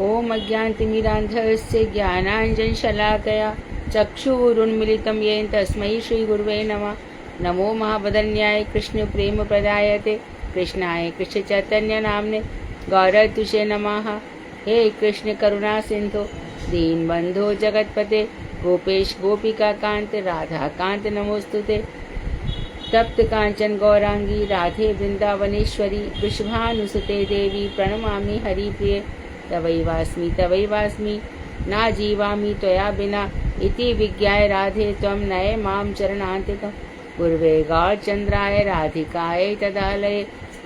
ओम अज्ञानतिमिरान्धस्य ज्ञानाञ्जनशलाकया चक्षुरुन्मिलितं येन तस्मै श्रीगुरुवे नमः। नमो महावदन्याय कृष्ण प्रेम प्रदायते कृष्णाय कृष्ण चैतन्य नामने गौरतुषे नमः। हे कृष्ण करुणा सिंधु दीनबंधो जगतपते गोपेश गोपिका कांत राधा कांत नमोस्तुते। तप्त कांचन गौरांगी राधे वृंदावनेश्वरी वृषभानुसुते देवी प्रणमामि हरिप्रिये। तवैवास्मि ना जीवामि त्वया बिना इति विज्ञाय राधे त्वं नये मां चरणान्तिकम्। पूर्वे गौरचन्द्राय राधिकाय तदालये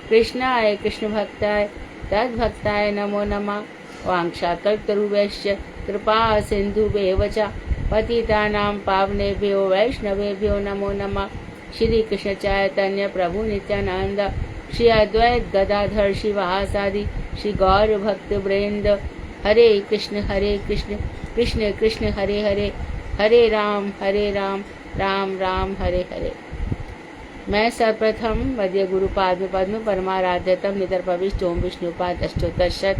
कृष्णाय कृष्णभक्ताय तद्भक्ताय नमो नमः। वाञ्छाकल्पतरुभ्यश्च कृपा सिन्धुभ्येव च पतितानां पावनेभ्यो वैष्णवेभ्यो नमो नमः। श्री कृष्ण चैतन्य प्रभु नित्यानंद श्री अद्वैत गदाधर शिवासादि श्री गौर भक्त वृंद। हरे कृष्ण कृष्ण कृष्ण हरे हरे, हरे राम राम राम हरे हरे। मैं सर्वप्रथम मध्य गुरुपाद पद्म परमाराध्यतम नितरपविष्ट ओम विष्णुपाद अष्टोत्तर शत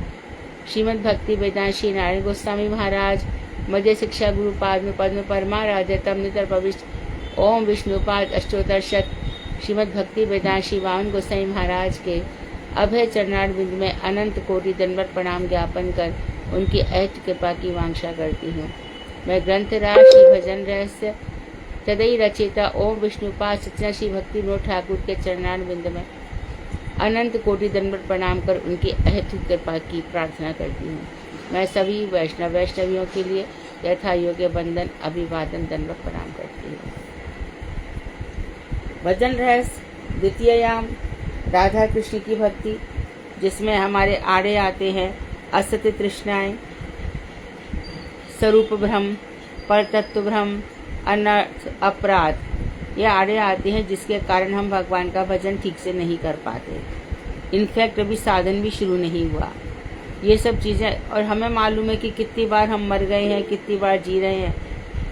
श्रीमद् भक्ति वेदांत श्री नारायण गोस्वामी महाराज मध्य शिक्षा गुरुपाद पद्म परमाराध्यतम नितरपविष्ट ओम विष्णुपाद अष्टोत्तर शत श्रीमद् भक्ति वेदांत श्री वामन गोसाई महाराज के अभय चरणारविंद में अनंत कोटि दंडवत प्रणाम ज्ञापन कर उनकी अहट कृपा की वांछा करती हूँ। मैं ग्रंथराज श्री भजन रहस्य तदई रचेता ओम विष्णुपाद सच्चा श्री भक्ति विनोद ठाकुर के चरणारविंद में अनंत कोटि दंडवत प्रणाम कर उनकी अहट कृपा की प्रार्थना करती हूँ। मैं सभी वैष्णवियों के लिए यथा योग्य बंदन अभिवादन दंडवत प्रणाम करती हूँ। भजन रहस्य द्वितीयाम राधा कृष्ण की भक्ति, जिसमें हमारे आड़े आते हैं असत्य तृष्णाएं, स्वरूप भ्रम, परतत्व भ्रम, अनर्थ, अपराध, ये आड़े आते हैं जिसके कारण हम भगवान का भजन ठीक से नहीं कर पाते। इनफैक्ट अभी साधन भी शुरू नहीं हुआ। ये सब चीज़ें, और हमें मालूम है कि कितनी बार हम मर गए हैं, कितनी बार जी रहे हैं।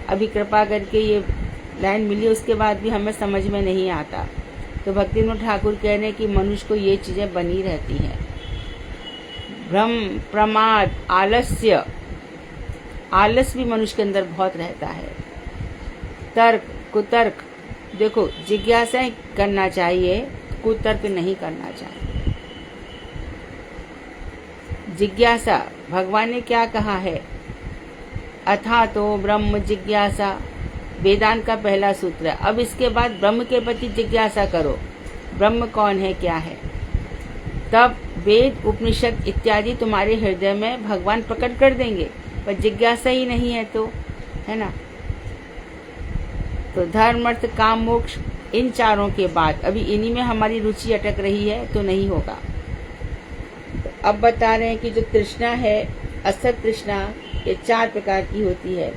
अभी कृपा करके ये लाइन मिली, उसके बाद भी हमें समझ में नहीं आता। तो भक्ति विनोद ठाकुर कह रहे हैं कि मनुष्य को ये चीज़ें बनी रहती हैं। भ्रम, प्रमाद, आलस्य, आलस भी मनुष्य के अंदर बहुत रहता है। तर्क, कुतर्क, देखो जिज्ञासाएं करना चाहिए, कुतर्क नहीं करना चाहिए। जिज्ञासा, भगवान ने क्या कहा है? अथा तो ब्रह्म जिज्ञासा, वेदांत का पहला सूत्र है। अब इसके बाद ब्रह्म के प्रति जिज्ञासा करो, ब्रह्म कौन है, क्या है। तब वेद, उपनिषद इत्यादि तुम्हारे हृदय में भगवान प्रकट कर देंगे। पर जिज्ञासा ही नहीं है तो, है ना। तो धर्म, अर्थ, काम, मोक्ष, इन चारों के बाद अभी इन्हीं में हमारी रुचि अटक रही है तो नहीं होगा। तो अब बता रहे हैं कि जो तृष्णा है, असत तृष्णा, ये 4 प्रकार की होती है।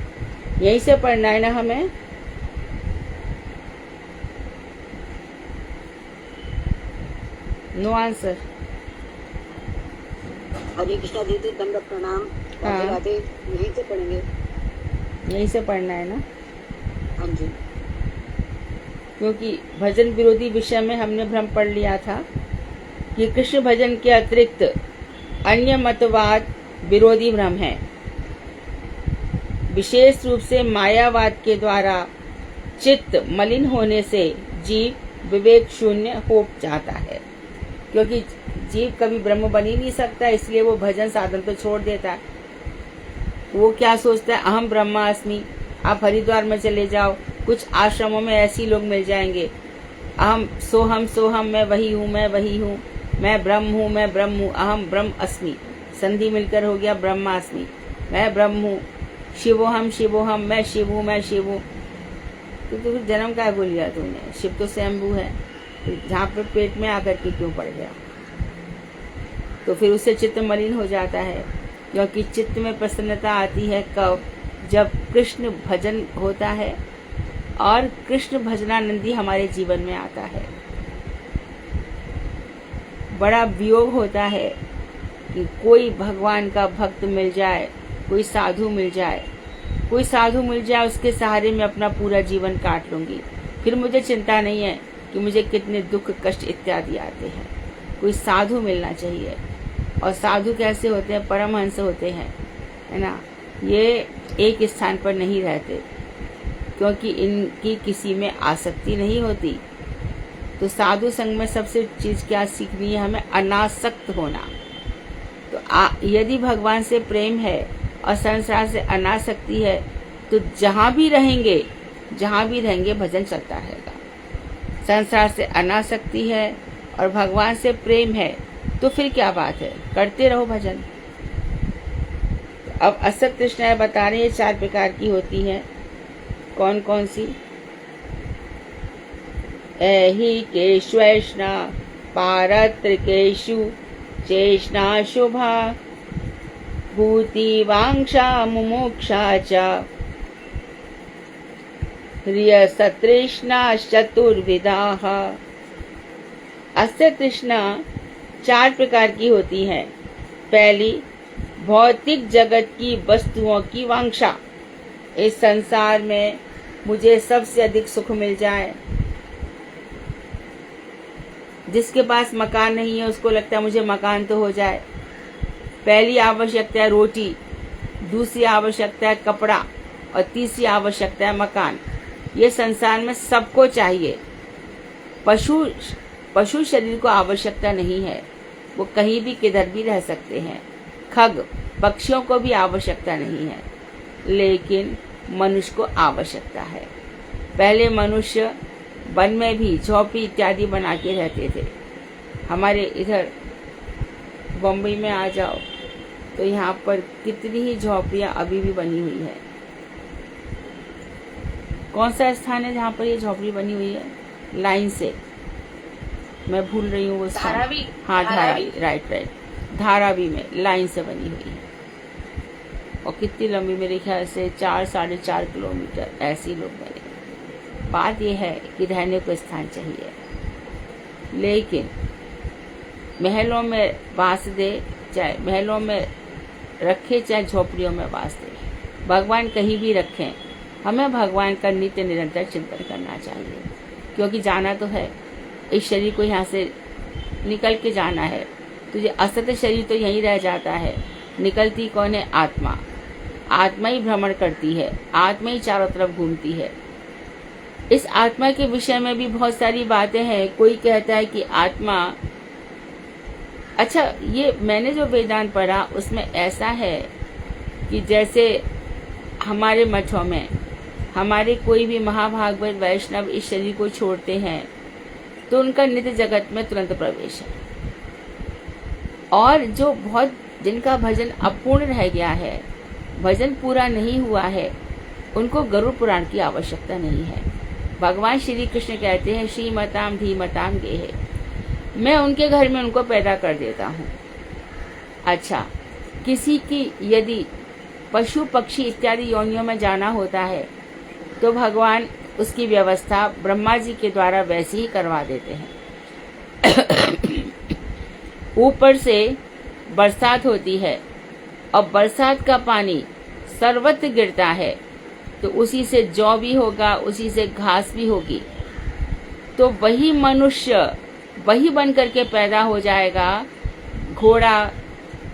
यहीं से पढ़ना है ना हमें। No answer. हरे कृष्णा दीदी, दंडवत प्रणाम। राधे राधे। यहीं से पढ़ेंगे, यहीं से पढ़ना है ना। हाँ जी। क्योंकि भजन विरोधी विषय में हमने भ्रम पढ़ लिया था कि कृष्ण भजन के अतिरिक्त अन्य मतवाद विरोधी भ्रम है। विशेष रूप से मायावाद के द्वारा चित्त मलिन होने से जीव विवेक शून्य हो जाता है। क्योंकि जीव कभी ब्रह्म बन ही नहीं सकता, इसलिए वो भजन साधन तो छोड़ देता है। वो क्या सोचता है, अहम ब्रह्मास्मि। आप हरिद्वार में चले जाओ, कुछ आश्रमों में ऐसी लोग मिल जाएंगे, अहम सोहम, मैं वही हूँ, मैं ब्रह्म हूँ, अहम ब्रह्म अस्मि। संधि मिलकर हो गया ब्रह्मास्मि, मैं ब्रह्म हूँ। शिवोहम, मैं शिव हूँ। तो जन्म क्या बोल लिया तूने? शिव तो स्वयंभू है, जहाँ पे पेट में आकर के क्यों पड़ गया? तो फिर उससे चित्त मलिन हो जाता है। क्योंकि चित्त में प्रसन्नता आती है कब? जब कृष्ण भजन होता है और कृष्ण भजनानंदी हमारे जीवन में आता है। बड़ा वियोग होता है कि कोई भगवान का भक्त मिल जाए, कोई साधु मिल जाए, उसके सहारे में अपना पूरा जीवन काट लूंगी। फिर मुझे चिंता नहीं है कि मुझे कितने दुख, कष्ट इत्यादि आते हैं। कोई साधु मिलना चाहिए। और साधु कैसे होते हैं, परमहंस होते हैं, है ना। ये एक स्थान पर नहीं रहते क्योंकि इनकी किसी में आसक्ति नहीं होती। तो साधु संग में सबसे चीज़ क्या सीखनी है हमें, अनासक्त होना। तो यदि भगवान से प्रेम है और संसार से अनासक्ति है तो जहाँ भी रहेंगे भजन चलता रहेगा। संसार से अनासक्ति है और भगवान से प्रेम है तो फिर क्या बात है, करते रहो भजन। अब असत तृष्णाएं बता रहे हैं 4 प्रकार की होती हैं। कौन कौन सी? ऐहि केष्वैष्णा पारत्रिकेषु चेष्णा शुभा भूति वांक्षा मुमुक्षा च ह्रियसतृष्णा चतुर्विधाः। अस्य तृष्णा 4 प्रकार की होती है। पहली, भौतिक जगत की वस्तुओं की वांछा। इस संसार में मुझे सबसे अधिक सुख मिल जाए। जिसके पास मकान नहीं है उसको लगता है मुझे मकान तो हो जाए। पहली आवश्यकता है रोटी, दूसरी आवश्यकता है कपड़ा और तीसरी आवश्यकता है मकान। ये संसार में सबको चाहिए। पशु शरीर को आवश्यकता नहीं है, वो कहीं भी किधर भी रह सकते हैं। खग पक्षियों को भी आवश्यकता नहीं है, लेकिन मनुष्य को आवश्यकता है। पहले मनुष्य वन में भी झोपड़ी इत्यादि बना के रहते थे। हमारे इधर बम्बई में आ जाओ तो यहाँ पर कितनी ही झोपड़ियाँ अभी भी बनी हुई है। कौन सा स्थान है जहाँ पर ये झोपड़ी बनी हुई है लाइन से, मैं भूल रही हूँ वो स्थान। धारावी। हाँ, धारावी, राइट। धारावी में लाइन से बनी हुई है और कितनी लंबी, मेरे ख्याल से 4-4.5 किलोमीटर ऐसी लोग बने। बात यह है कि रहने को स्थान चाहिए, लेकिन महलों में वास दे, चाहे महलों में रखे चाहे झोपड़ियों में वास दे, भगवान कहीं भी रखें, हमें भगवान का नित्य निरंतर चिंतन करना चाहिए। क्योंकि जाना तो है, इस शरीर को यहाँ से निकल के जाना है। तुझे असत शरीर तो यहीं रह जाता है। निकलती कौन है? आत्मा। आत्मा ही भ्रमण करती है, आत्मा ही चारों तरफ घूमती है। इस आत्मा के विषय में भी बहुत सारी बातें हैं। कोई कहता है कि आत्मा, अच्छा, ये मैंने जो वेदांत पढ़ा उसमें ऐसा है कि जैसे हमारे मठों में हमारे कोई भी महाभागवत वैष्णव इस शरीर को छोड़ते हैं तो उनका नित्य जगत में तुरंत प्रवेश है। और जो बहुत जिनका भजन अपूर्ण रह गया है, भजन पूरा नहीं हुआ है, उनको गरुड़ पुराण की आवश्यकता नहीं है। भगवान श्री कृष्ण कहते हैं श्रीमताम धीमताम गेहे, मैं उनके घर में उनको पैदा कर देता हूँ। अच्छा, किसी की यदि पशु पक्षी इत्यादि योनियों में जाना होता है तो भगवान उसकी व्यवस्था ब्रह्मा जी के द्वारा वैसे ही करवा देते हैं। ऊपर से बरसात होती है और बरसात का पानी सर्वत्र गिरता है, तो उसी से जौ भी होगा, उसी से घास भी होगी। तो वही मनुष्य वही बन करके पैदा हो जाएगा। घोड़ा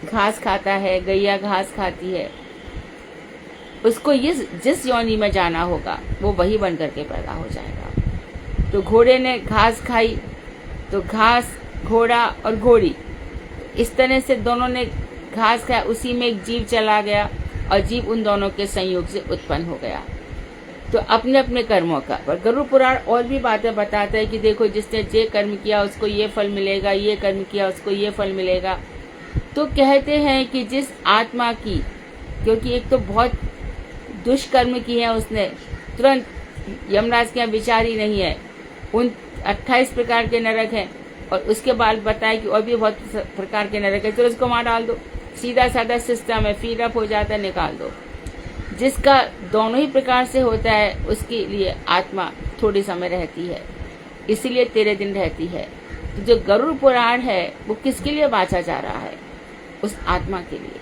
घास खाता है, गैया घास खाती है, उसको जिस योनि में जाना होगा वो वही बन करके पैदा हो जाएगा। तो घोड़े ने घास खाई तो घास, घोड़ा और घोड़ी, इस तरह से दोनों ने घास खाया, उसी में एक जीव चला गया और जीव उन दोनों के संयोग से उत्पन्न हो गया। तो अपने अपने कर्मों का, पर गरुड़ पुराण और भी बातें बताता है कि देखो जिसने ये कर्म किया उसको ये फल मिलेगा, ये कर्म किया उसको ये फल मिलेगा। तो कहते हैं कि जिस आत्मा की, क्योंकि एक तो बहुत दुष्कर्म की है उसने, तुरंत यमराज के यहाँ विचार ही नहीं है। उन 28 प्रकार के नरक हैं और उसके बाद बताया कि और भी बहुत प्रकार के नरक है, तो उसको मार डाल दो। सीधा साधा सिस्टम है, फीड अप हो जाता है, निकाल दो। जिसका दोनों ही प्रकार से होता है उसके लिए आत्मा थोड़ी समय रहती है, इसीलिए 13 दिन रहती है। तो जो गरुड़ पुराण है वो किसके लिए बांचा जा रहा है? उस आत्मा के लिए,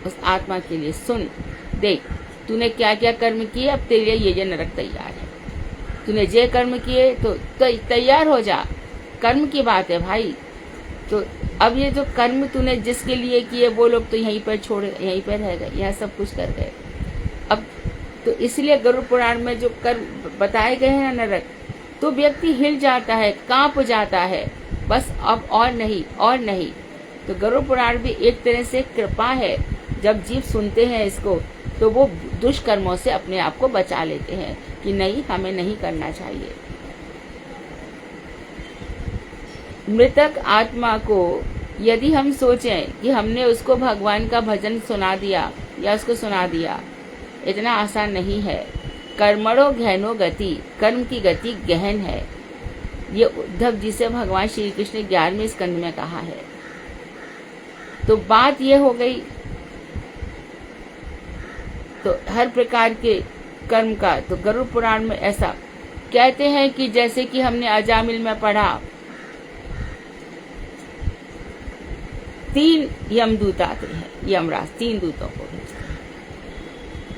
उस आत्मा के लिए। सुन, देख तूने क्या क्या कर्म किए, अब तेरे लिए ये नरक तैयार है। तूने ये कर्म किए तो तैयार हो जा। कर्म की बात है भाई, तो अब ये जो कर्म तूने जिसके लिए किए वो लोग तो यहीं पर छोड़, यहीं पर रह गए, यहाँ सब कुछ कर गए। अब तो इसलिए गरुड़ पुराण में जो कर्म बताए गए हैं नरक, तो व्यक्ति हिल जाता है, कांप जाता है, बस अब और नहीं और नहीं। तो गरुड़ पुराण भी एक तरह से कृपा है। जब जीव सुनते हैं इसको तो वो दुष्कर्मों से अपने आप को बचा लेते हैं कि नहीं, हमें नहीं करना चाहिए। मृतक आत्मा को यदि हम सोचें कि हमने उसको भगवान का भजन सुना दिया या उसको सुना दिया, इतना आसान नहीं है। कर्मणो गहनो गति, कर्म की गति गहन है। ये उद्धव जी से भगवान श्री कृष्ण ने 11वें स्कंद में कहा है। तो बात ये हो गई, तो हर प्रकार के कर्म का तो गरुड़ पुराण में ऐसा कहते हैं कि जैसे कि हमने अजामिल में पढ़ा, 3 यमदूत आते हैं, यमराज 3 दूतों को भेजते हैं।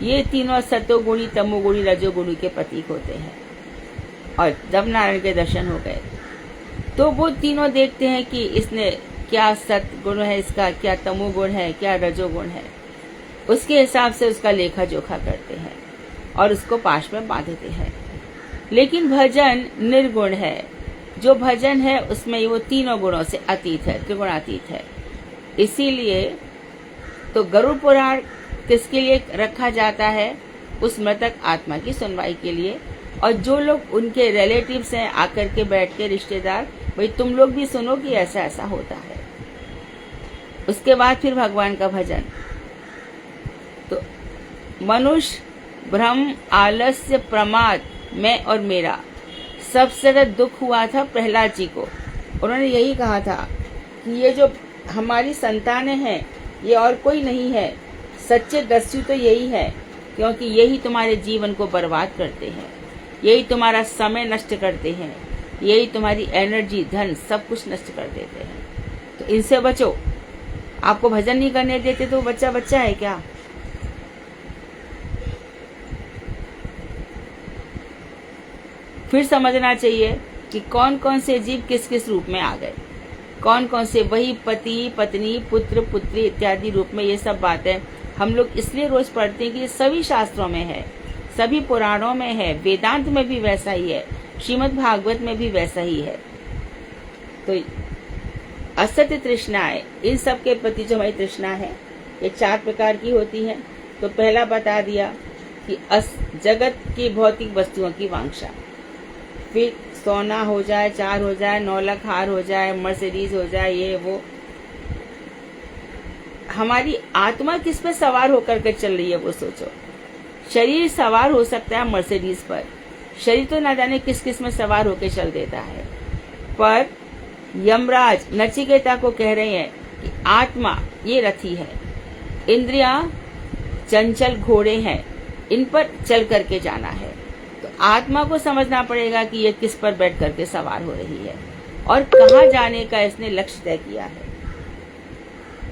ये तीनों सतोगुणी, तमोगुणी, रजोगुणी के प्रतीक होते हैं। और जब नारायण के दर्शन हो गए तो वो तीनों देखते हैं कि इसने क्या सतगुण है, इसका क्या तमोगुण है, क्या रजोगुण है। उसके हिसाब से उसका लेखा जोखा करते हैं और उसको पाश में बांधते हैं। लेकिन भजन निर्गुण है। जो भजन है उसमें वो तीनों गुणों से अतीत है, त्रिगुणातीत है। इसीलिए तो गरुड़ पुराण किसके लिए रखा जाता है? उस मृतक आत्मा की सुनवाई के लिए। और जो लोग उनके रिलेटिव्स हैं आकर के बैठ के, रिश्तेदार, भाई तुम लोग भी सुनो कि ऐसा ऐसा होता है। उसके बाद फिर भगवान का भजन। तो मनुष्य भ्रम, आलस्य, प्रमाद, मैं और मेरा, सबसे ज्यादा दुख हुआ था प्रहलाद जी को। उन्होंने यही कहा था कि ये जो हमारी संतानें हैं ये और कोई नहीं है, सच्चे दस्यु तो यही है, क्योंकि यही तुम्हारे जीवन को बर्बाद करते हैं, यही तुम्हारा समय नष्ट करते हैं, यही तुम्हारी एनर्जी, धन, सब कुछ नष्ट कर देते हैं। तो इनसे बचो। आपको भजन नहीं करने देते तो बच्चा बच्चा है क्या? फिर समझना चाहिए कि कौन कौन से जीव किस किस रूप में आ गए, कौन कौन से, वही पति, पत्नी, पुत्र, पुत्री इत्यादि रूप में। ये सब बातें हम लोग इसलिए रोज पढ़ते हैं कि ये सभी शास्त्रों में है, सभी पुराणों में है, वेदांत में भी वैसा ही है, श्रीमद् भागवत में भी वैसा ही है। तो असत्य तृष्णाएं, इन सब के प्रति जो हमारी तृष्णा है ये 4 प्रकार की होती है। तो पहला बता दिया कि जगत की भौतिक वस्तुओं की वांछा, फिर सोना हो जाए, 4 हो जाए, 9 लाख हार हो जाए, मर्सिडीज हो जाए, ये वो। हमारी आत्मा किस पे सवार होकर के चल रही है वो सोचो। शरीर सवार हो सकता है मर्सिडीज पर, शरीर तो ना जाने किस किस में सवार होकर चल देता है। पर यमराज नचिकेता को कह रहे हैं कि आत्मा ये रथी है, इंद्रियां चंचल घोड़े हैं, इन पर चल करके जाना है। तो आत्मा को समझना पड़ेगा कि ये किस पर बैठ करके सवार हो रही है और कहाँ जाने का इसने लक्ष्य तय किया है।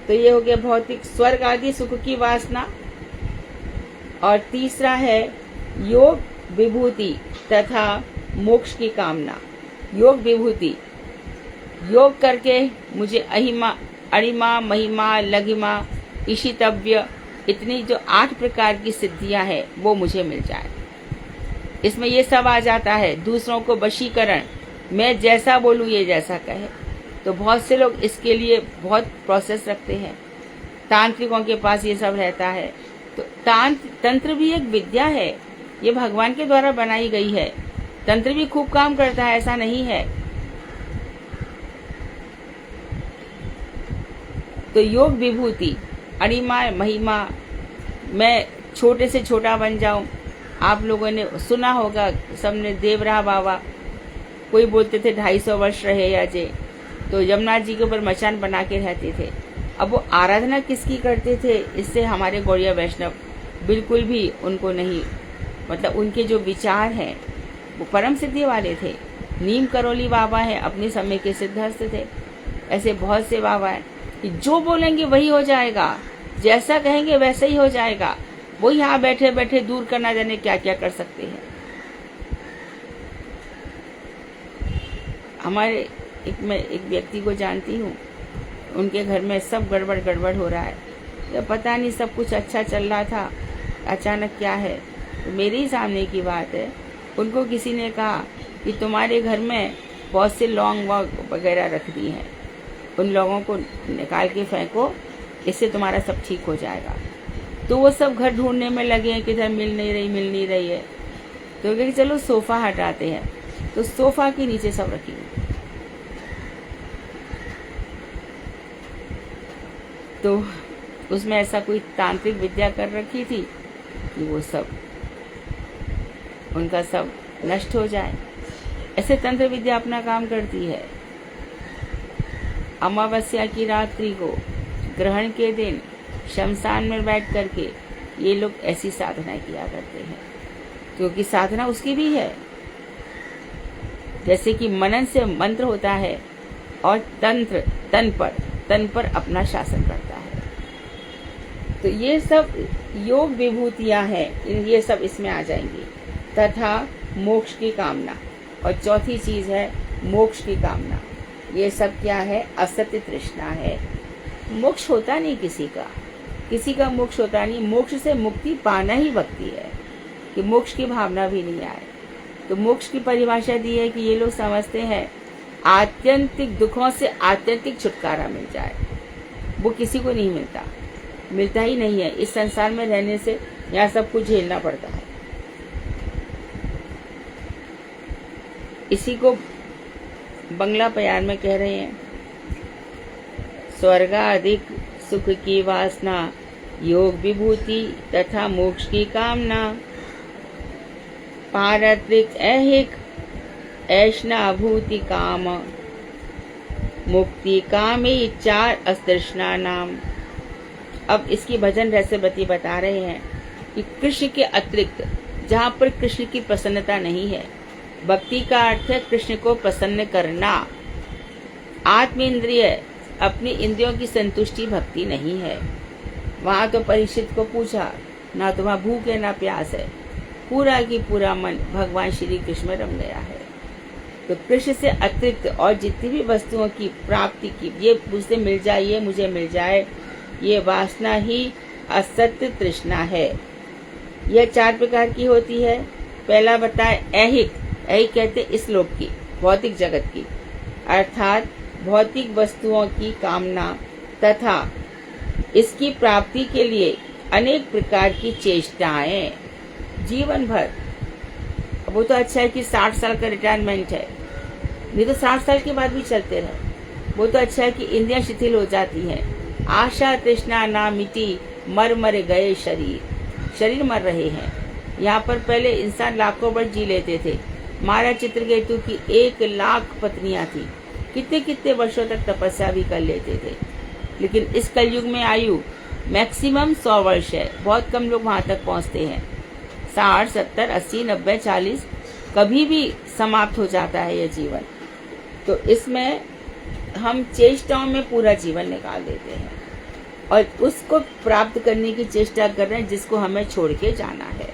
तो ये हो गया भौतिक स्वर्ग आदि सुख की वासना। और तीसरा है योग विभूति तथा मोक्ष की कामना। योग विभूति, योग करके मुझे अहिमा, अणिमा, महिमा, लघिमा, ईशितव्य, इतनी जो 8 प्रकार की सिद्धियां हैं वो मुझे मिल जाए। इसमें ये सब आ जाता है। दूसरों को वशीकरण, मैं जैसा बोलूं ये जैसा कहे। तो बहुत से लोग इसके लिए बहुत प्रोसेस रखते हैं, तांत्रिकों के पास ये सब रहता है। तो तंत्र भी एक विद्या है, ये भगवान के द्वारा बनाई गई है। तंत्र भी खूब काम करता है, ऐसा नहीं है। तो योग विभूति, अणिमा, महिमा, मैं छोटे से छोटा बन जाऊं। आप लोगों ने सुना होगा, सबने देवराह बाबा, कोई बोलते थे 250 वर्ष रहे या जे, तो यमुना जी के ऊपर मचान बना के रहते थे। अब वो आराधना किसकी करते थे, इससे हमारे गौड़िया वैष्णव बिल्कुल भी उनको नहीं, मतलब उनके जो विचार हैं वो परम सिद्धि वाले थे। नीम करोली बाबा हैं, अपने समय के सिद्धहस्त थे। ऐसे बहुत से बाबा हैं कि जो बोलेंगे वही हो जाएगा, जैसा कहेंगे वैसा ही हो जाएगा। वो यहाँ बैठे बैठे दूर करना जाने क्या क्या कर सकते हैं। हमारे मैं एक व्यक्ति को जानती हूँ, उनके घर में सब गड़बड़ गड़बड़ हो रहा है। तो पता नहीं, सब कुछ अच्छा चल रहा था, अचानक क्या है। तो मेरे ही सामने की बात है, उनको किसी ने कहा कि तुम्हारे घर में बहुत से लौंग वगैरह रख दी हैं, उन लोगों को निकाल के फेंको, इससे तुम्हारा सब ठीक हो जाएगा। तो वो सब घर ढूंढने में लगे हैं, किधर मिल नहीं रही है। तो कहे चलो सोफ़ा हटाते हैं, तो सोफ़ा के नीचे सब रखी हुई। तो उसमें ऐसा कोई तांत्रिक विद्या कर रखी थी कि वो सब उनका सब नष्ट हो जाए। ऐसे तंत्र विद्या अपना काम करती है। अमावस्या की रात्रि को, ग्रहण के दिन शमशान में बैठ करके ये लोग ऐसी साधना किया करते हैं, क्योंकि साधना उसकी भी है। जैसे कि मनन से मंत्र होता है और तंत्र तन पर अपना शासन करता है। तो ये सब योग विभूतियां हैं, ये सब इसमें आ जाएंगी। तथा मोक्ष की कामना, और चौथी चीज है मोक्ष की कामना। ये सब क्या है? असत्य तृष्णा है। मोक्ष होता नहीं किसी का मोक्ष होता नहीं। मोक्ष से मुक्ति पाना ही भक्ति है, कि मोक्ष की भावना भी नहीं आए। तो मोक्ष की परिभाषा दी है कि ये लोग समझते हैं आत्यंतिक दुखों से आत्यंतिक छुटकारा मिल जाए। वो किसी को नहीं मिलता ही नहीं है। इस संसार में रहने से यहाँ सब कुछ झेलना पड़ता है। इसी को बंगला प्यार में कह रहे हैं, स्वर्गाधिक सुख की वासना, योग विभूति तथा मोक्ष की कामना, पारत्रिक ऐहिक ऐष्णा भूति काम, मुक्ति कामे चार अस्तृष्णा नाम। अब इसकी भजन रसवती बता रहे हैं कि कृष्ण के अतिरिक्त जहाँ पर कृष्ण की प्रसन्नता नहीं है, भक्ति का अर्थ है कृष्ण को प्रसन्न करना। आत्म इंद्रिय, अपनी इंद्रियों की संतुष्टि भक्ति नहीं है। वहाँ तो परीक्षित को पूछा, ना तो वहाँ भूख है ना प्यास है, पूरा की पूरा मन भगवान श्री कृष्ण में रम गया है। तो कृष्ण से अतिरिक्त और जितनी भी वस्तुओं की प्राप्ति की, ये मुझसे मिल जाए, ये मुझे मिल जाए, ये वासना ही असत्य तृष्णा है। यह चार प्रकार की होती है। पहला बताए ऐहिक कहते इस लोक की, भौतिक जगत की, अर्थात भौतिक वस्तुओं की कामना तथा इसकी प्राप्ति के लिए अनेक प्रकार की चेष्टाएं जीवन भर। वो तो अच्छा है कि 60 साल का रिटायरमेंट है, नहीं तो 60 साल के बाद भी चलते रहे। वो तो अच्छा है कि इंद्रियां शिथिल हो जाती हैं। आशा तृष्णा ना मिटी, मर गए शरीर मर रहे हैं। यहाँ पर पहले इंसान लाखों वर्ष जी लेते थे। महाराज चित्रकेतु की 1 लाख पत्नियां थी, कितने वर्षों तक तपस्या भी कर लेते थे। लेकिन इस कलयुग में आयु मैक्सिमम 100 वर्ष है। बहुत कम लोग वहां तक पहुंचते हैं। 60, 70, 80, 90, 40 कभी भी समाप्त हो जाता है यह जीवन। तो इसमें हम चेष्टाओं में पूरा जीवन निकाल देते हैं और उसको प्राप्त करने की चेष्टा कर रहे हैं जिसको हमें छोड़ के जाना है।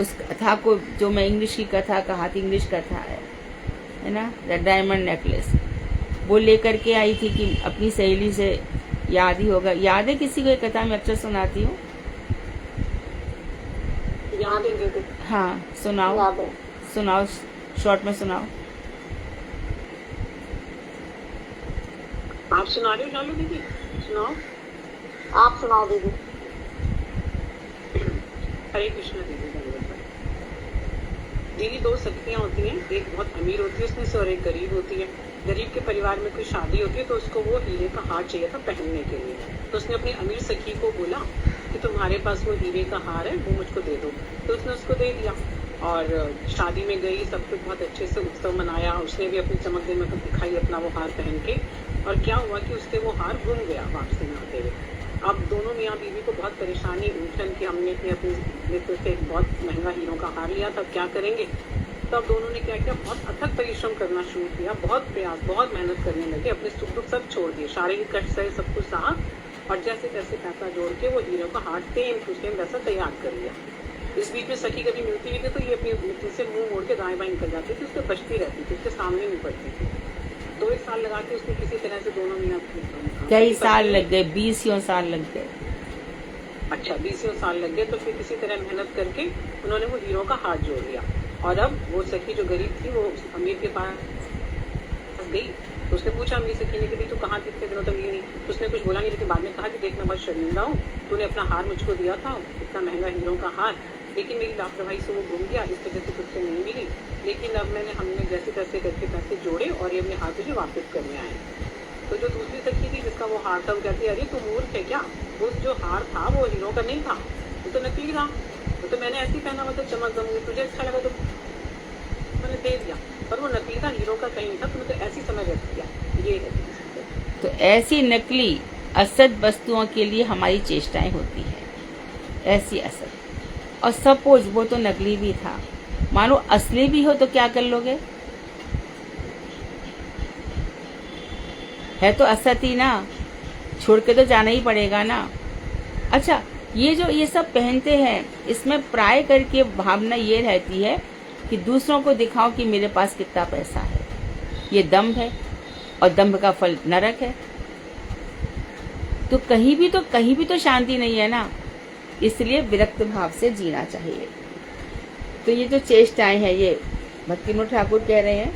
उस कथा को, जो मैं इंग्लिश की कथा कहा थी, इंग्लिश कथा है ना, द डायमंड नेकलेस, वो लेकर के आई थी कि अपनी सहेली से याद ही होगा। याद है किसी को? एक कथा मैं अक्सर सुनाती हूँ। हाँ, सुनाओ, शॉर्ट में सुनाओ। आप सुना रहे हो? चालू दीदी सुनाओ, आप सुनाओ दीदी। हरे कृष्ण दीदी। दीदी 2 सखियां होती हैं, एक बहुत अमीर होती है उसमें से और एक गरीब होती है। गरीब के परिवार में कोई शादी होती है तो उसको वो हीरे का हार चाहिए था पहनने के लिए। तो उसने अपनी अमीर सखी को बोला कि तुम्हारे पास वो हीरे का हार है, वो मुझको दे दो। तो उसने उसको दे दिया और शादी में गई, सब कुछ बहुत अच्छे से उत्सव मनाया। उसने भी अपनी चमक दमक दिखाई अपना वो हार पहन के। और क्या हुआ कि उसके वो हार गुम गया वापसी में आते हुए। अब दोनों मियाँ बीवी को बहुत परेशानी, उलझन कि हमने अपने मित्र से एक बहुत महंगा हीरों का हार लिया था, क्या करेंगे। तब दोनों ने क्या किया, बहुत अथक परिश्रम करना शुरू किया, बहुत प्रयास, बहुत मेहनत करने लगे, अपने सुख दुख सब छोड़ दिए, शारीरिक कष्ट से सब कुछ सहा और जैसे तैसे पैसा जोड़ के वो हीरो का हार सेम टू सेम वैसा तैयार कर लिया। इस बीच में सखी कभी मिलती भी थी तो ये अपनी मित्र से मुंह मोड़ के दाएं बाएं निकल जाती थी, उससे बचती रहती थी, उसके सामने नहीं पड़ती थी। 2-1 साल लगा के उसने किसी तरह से दोनों मीना कई साल लग गए, 20 साल लग गए। अच्छा, 20 साल लग गए। तो फिर किसी तरह मेहनत करके उन्होंने वो हीरो का हाथ जोड़ लिया। और अब वो सखी जो गरीब थी वो उस अमीर के पास गई, तो उसने पूछा अमीर सखी ने कि तू कहाँ थी इतने दिनों तक मिली नहीं। तो उसने कुछ बोला नहीं, लेकिन बाद में कहा कि देख मैं बहुत शर्मिंदा हूँ, तूने अपना हार मुझको दिया था, इतना महंगा हीरो का हार, लेकिन मेरी लापरवाही से वो घूम गया, इस वजह से तुझसे नहीं मिली। लेकिन अब हमने जैसे तैसे करके पैसे जोड़े और ये अपने हाथ तुझे वापस करने आए। तो जो दूसरी सखी थी जिसका वो हार था, वो कहती अरे तू मूर्ख है क्या, वो जो हार था वो हीरो का नहीं था, वो तो नकली था, वो तो मैंने ऐसे ही पहना हुआ था चमक दमूंगी, तुझे अच्छा लगा तो मैंने दे दिया, पर वो नकली था, हीरो का कहीं नहीं था, तुमने तो ऐसी समझ रख दिया। ये है तो ऐसी नकली असद वस्तुओं के लिए हमारी चेष्टाएं होती है, ऐसी असद। और सपोज वो तो नकली भी था, मानो असली भी हो तो क्या कर लोगे? है तो असत ही ना, छोड़ के तो जाना ही पड़ेगा ना। अच्छा, ये सब पहनते हैं, इसमें प्राय करके भावना ये रहती है कि दूसरों को दिखाओ कि मेरे पास कितना पैसा है। ये दंभ है, और दंभ का फल नरक है। तो कहीं भी तो शांति नहीं है ना, इसलिए विरक्त भाव से जीना चाहिए। तो ये जो चेष्टाएं हैं, ये भक्ति विनोद ठाकुर कह रहे हैं,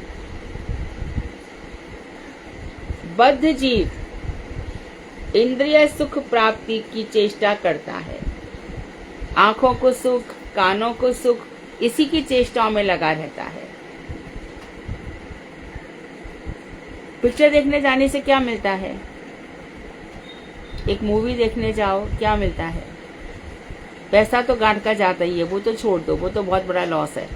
बद्ध जीव इंद्रिय सुख प्राप्ति की चेष्टा करता है, आंखों को सुख, कानों को सुख, इसी की चेष्टाओं में लगा रहता है। पिक्चर देखने जाने से क्या मिलता है? एक मूवी देखने जाओ, क्या मिलता है? पैसा तो गांठ का जाता ही है, वो तो छोड़ दो, वो तो बहुत बड़ा लॉस है।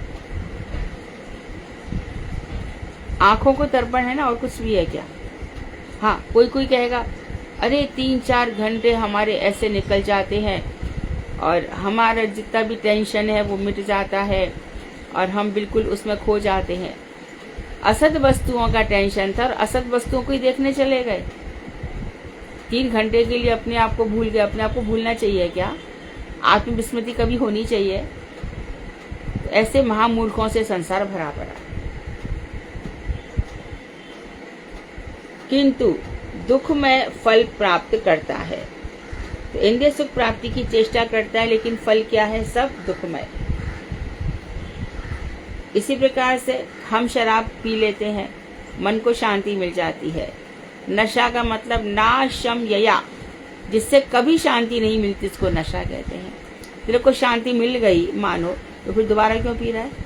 आंखों को तर्पण है ना, और कुछ भी है क्या? हाँ, कोई कहेगा अरे 3-4 घंटे हमारे ऐसे निकल जाते हैं और हमारा जितना भी टेंशन है वो मिट जाता है और हम बिल्कुल उसमें खो जाते हैं। असत वस्तुओं का टेंशन था और असत वस्तुओं को ही देखने चले गए। 3 घंटे के लिए अपने आप को भूल गए। अपने आप को भूलना चाहिए क्या? आत्मविस्मृति कभी होनी चाहिए? तो ऐसे महामूर्खों से संसार भरा पड़ा। किंतु दुख में फल प्राप्त करता है। तो इंद्रिय सुख प्राप्ति की चेष्टा करता है, लेकिन फल क्या है? सब दुखमय। इसी प्रकार से हम शराब पी लेते हैं, मन को शांति मिल जाती है। नशा का मतलब नाशम यया, जिससे कभी शांति नहीं मिलती, इसको नशा कहते हैं। तेरे को शांति मिल गई मानो, तो फिर दोबारा क्यों पी रहा है?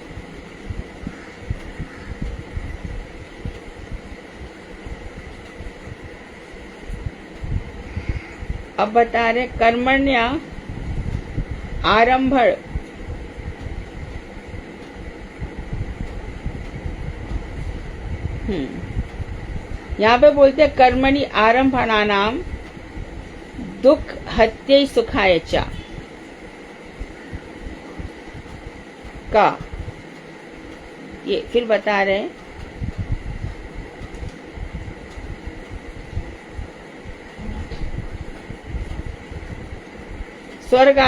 अब बता रहे कर्मण्या आरंभण यहाँ पे बोलते हैं कर्मणि आरंभणानाम दुख हत्यै सुखाय च का। ये फिर बता रहे हैं स्वर्ग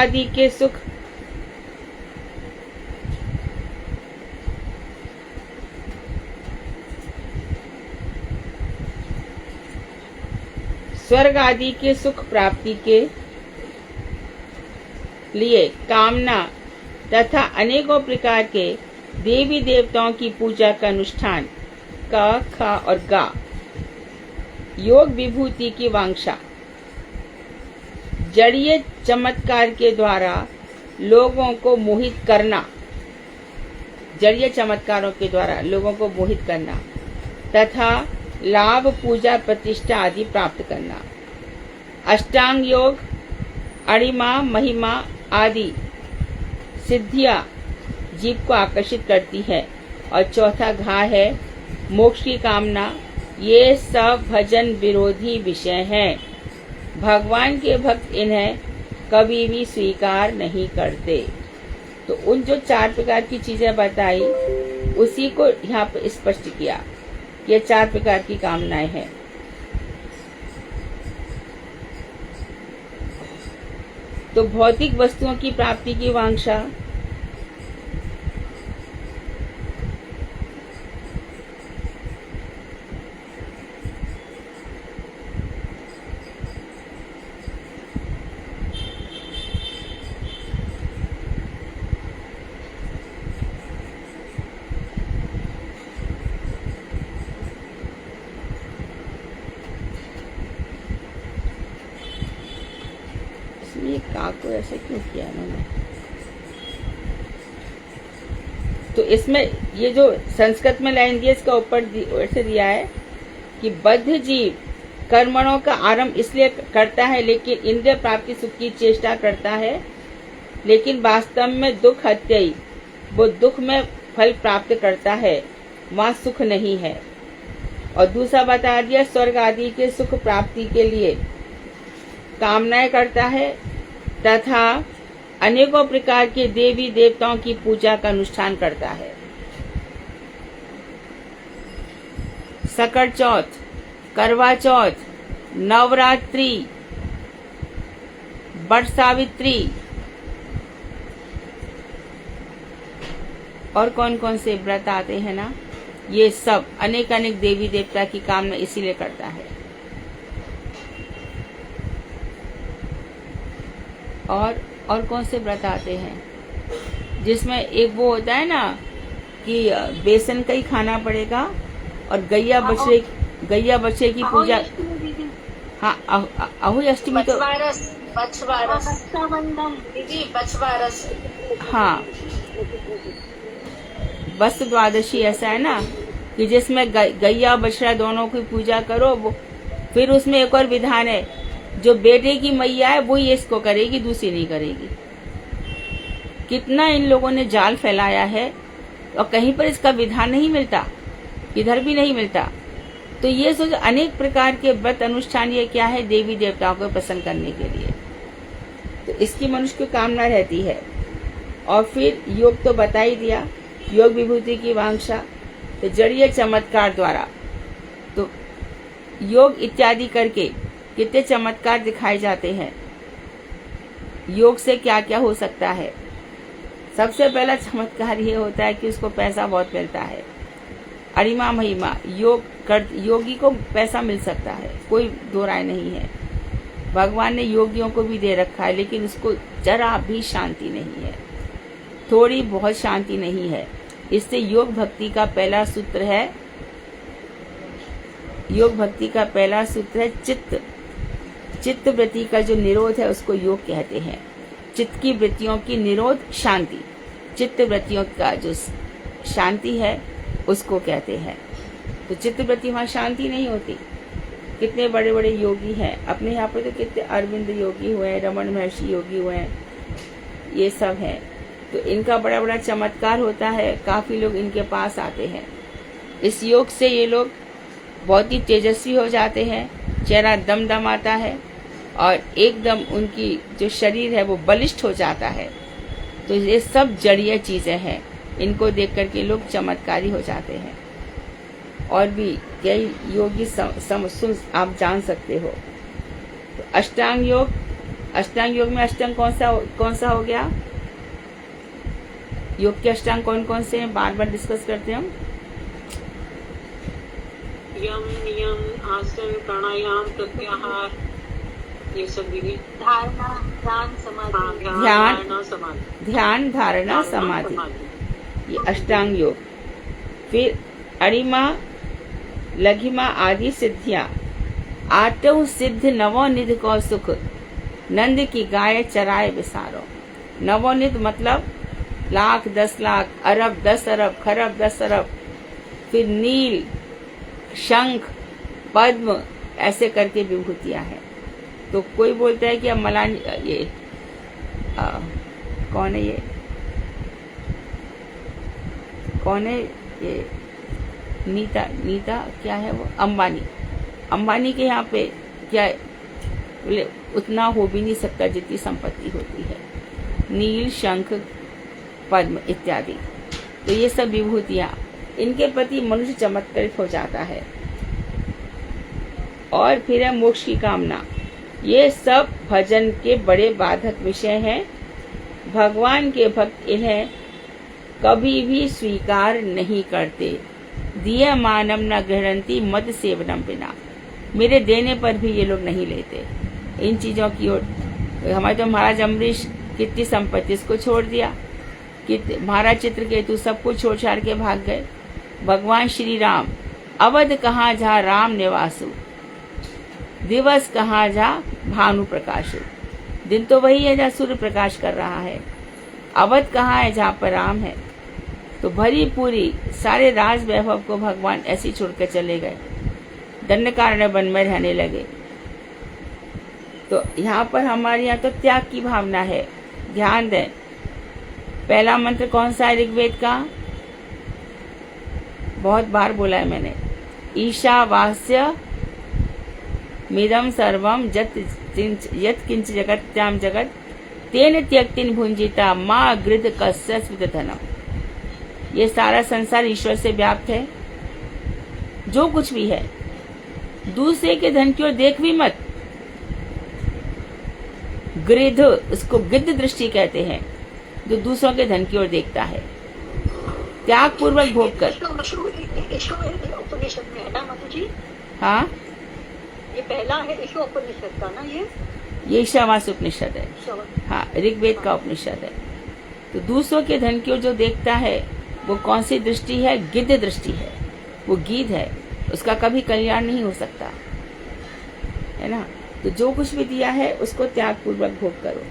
आदि के सुख प्राप्ति के लिए कामना तथा अनेकों प्रकार के देवी देवताओं की पूजा का अनुष्ठान, क, ख और ग, योग विभूति की वांछा, जड़ीय चमत्कार के द्वारा लोगों को मोहित करना, जड़ीय चमत्कारों के द्वारा लोगों को मोहित करना तथा लाभ, पूजा, प्रतिष्ठा आदि प्राप्त करना। अष्टांग योग, अणिमा, महिमा आदि सिद्धियां जीव को आकर्षित करती है। और चौथा घा है मोक्ष की कामना। ये सब भजन विरोधी विषय हैं। भगवान के भक्त इन्हें कभी भी स्वीकार नहीं करते। तो उन जो 4 प्रकार की चीजें बताई, उसी को यहाँ पर स्पष्ट किया। ये 4 प्रकार की कामनाएं हैं। तो भौतिक वस्तुओं की प्राप्ति की वांछा, ये का को ऐसे क्यों किया इन्होंने? तो इसमें ये जो संस्कृत में लाइन दी है, इसका ऊपर ऐसे दिया है कि बद्ध जीव कर्मणों का आरंभ इसलिए करता है, लेकिन इंद्रिय प्राप्ति सुख की चेष्टा करता है, लेकिन वास्तव में दुख हत्यई, वो दुख में फल प्राप्त करता है, वहाँ सुख नहीं है। और दूसरा बता दिया, स्वर्ग आदि के सुख प्राप्ति के लिए कामनाएं करता है तथा अनेकों प्रकार के देवी देवताओं की पूजा का अनुष्ठान करता है। सकट चौथ, करवा चौथ, नवरात्रि, वट सावित्री और कौन कौन से व्रत आते हैं ना, ये सब अनेक अनेक देवी देवता की कामना इसीलिए करता है। और कौन से व्रत आते हैं जिसमें एक वो होता है ना कि बेसन का ही खाना पड़ेगा और गैया बछड़े की पूजा। हाँ, अहुई अष्टमी तो हाँ, बस द्वादशी ऐसा है ना कि जिसमें गैया बछड़ा दोनों की पूजा करो। वो फिर उसमें एक और विधान है, जो बेटे की मैया है वो ही इसको करेगी, दूसरी नहीं करेगी। कितना इन लोगों ने जाल फैलाया है और कहीं पर इसका विधान नहीं मिलता, इधर भी नहीं मिलता। तो ये सोच, अनेक प्रकार के व्रत अनुष्ठान ये क्या है, देवी देवताओं को प्रसन्न करने के लिए। तो इसकी मनुष्य की कामना रहती है। और फिर योग तो बता ही दिया, योग विभूति की वांछा, तो जड़ीय चमत्कार द्वारा तो योग इत्यादि करके कितने चमत्कार दिखाए जाते हैं। योग से क्या क्या हो सकता है। सबसे पहला चमत्कार ये होता है कि उसको पैसा बहुत मिलता है। अरिमा महिमा, योगी को पैसा मिल सकता है, कोई दो राय नहीं है। भगवान ने योगियों को भी दे रखा है, लेकिन उसको जरा भी शांति नहीं है, थोड़ी बहुत शांति नहीं है। इससे योग भक्ति का पहला सूत्र है, चित्त वृत्ति का जो निरोध है उसको योग कहते हैं। चित्त की वृत्तियों की निरोध शांति, चित्त वृत्तियों का जो शांति है उसको कहते हैं। तो चित्त वृत्ति वहाँ शांति नहीं होती। कितने बड़े बड़े योगी हैं अपने यहाँ पर, तो कितने अरविंद योगी हुए हैं, रमन महर्षि योगी हुए हैं, ये सब हैं। तो इनका बड़ा बड़ा चमत्कार होता है, काफी लोग इनके पास आते हैं। इस योग से ये लोग बहुत ही तेजस्वी हो जाते हैं, चेहरा दम आता है और एकदम उनकी जो शरीर है वो बलिष्ठ हो जाता है। तो ये सब जड़ीय चीजें हैं, इनको देख करके लोग चमत्कारी हो जाते हैं। और भी कई योगी आप जान सकते हो। तो अष्टांग योग में अष्टांग कौन सा हो गया? योग के अष्टांग कौन कौन से हैं, बार बार डिस्कस करते हैं हम। यम नियम आसन प्राणायाम प्रत्याहार, ये सब विधि। ध्यान धारणा समाधि, ये अष्टांग योग। फिर अरिमा लघिमा आदि सिद्धियां, आठों सिद्ध नवोनिध को सुख, नंद की गाय चराए विसारो। नवोनिध मतलब लाख, 10 लाख, अरब, 10 अरब, खरब, 10 अरब। फिर नील, शंख, पद्म, ऐसे करके विभूतियां हैं। तो कोई बोलता है कि अब मलानी ये कौन है ये नीता क्या है वो, अंबानी के यहाँ पे क्या बोले, उतना हो भी नहीं सकता जितनी संपत्ति होती है। नील, शंख, पद्म इत्यादि, तो ये सब विभूतियां, इनके प्रति मनुष्य चमत्कृत हो जाता है। और फिर है मोक्ष की कामना। ये सब भजन के बड़े बाधक विषय हैं। भगवान के भक्त इन्हें कभी भी स्वीकार नहीं करते। दिया मानम न गृहंती मद सेवनम बिना, मेरे देने पर भी ये लोग नहीं लेते इन चीजों की ओर। हमारे तो महाराज अम्बरीश कितनी संपत्ति, इसको छोड़ दिया, महाराज चित्रकेतु सब कुछ छोड़ छाड़ के भाग गए। भगवान श्री राम, अवध कहाँ जा राम निवासु, दिवस कहाँ जा भानु प्रकाशु। दिन तो वही है जहाँ सूर्य प्रकाश कर रहा है। अवध कहाँ है जहाँ पर राम है। तो भरी पूरी सारे राज वैभव को भगवान ऐसे ही छोड़ के चले गए, दंडकारण्य वन में रहने लगे। तो यहाँ पर हमारे यहाँ तो त्याग की भावना है। ध्यान दें, पहला मंत्र कौन सा है ऋग्वेद का? बहुत बार बोला है मैंने, ईशावास्य मिदम सर्वम यत् किंच जगत्याम जगत तेन त्यक्तिन भुंजिता माँ गृध कस्य स्वितधनम। ये सारा संसार ईश्वर से व्याप्त है। जो कुछ भी है दूसरे के धन की ओर देख भी मत। गृध, उसको गिद्ध दृष्टि कहते हैं, जो दूसरों के धन की ओर देखता है। त्याग पूर्वक भोग कर। उपनिषद में है ना माता जी? हाँ, ये पहला है उपनिषद का ना, ये ईशावास उपनिषद है। हाँ, ऋग्वेद का उपनिषद है। तो दूसरों के धन की ओर जो देखता है वो कौन सी दृष्टि है? गिद्ध दृष्टि है, वो गीध है, उसका कभी कल्याण नहीं हो सकता है ना। तो जो कुछ भी दिया है उसको त्याग पूर्वक भोग करो।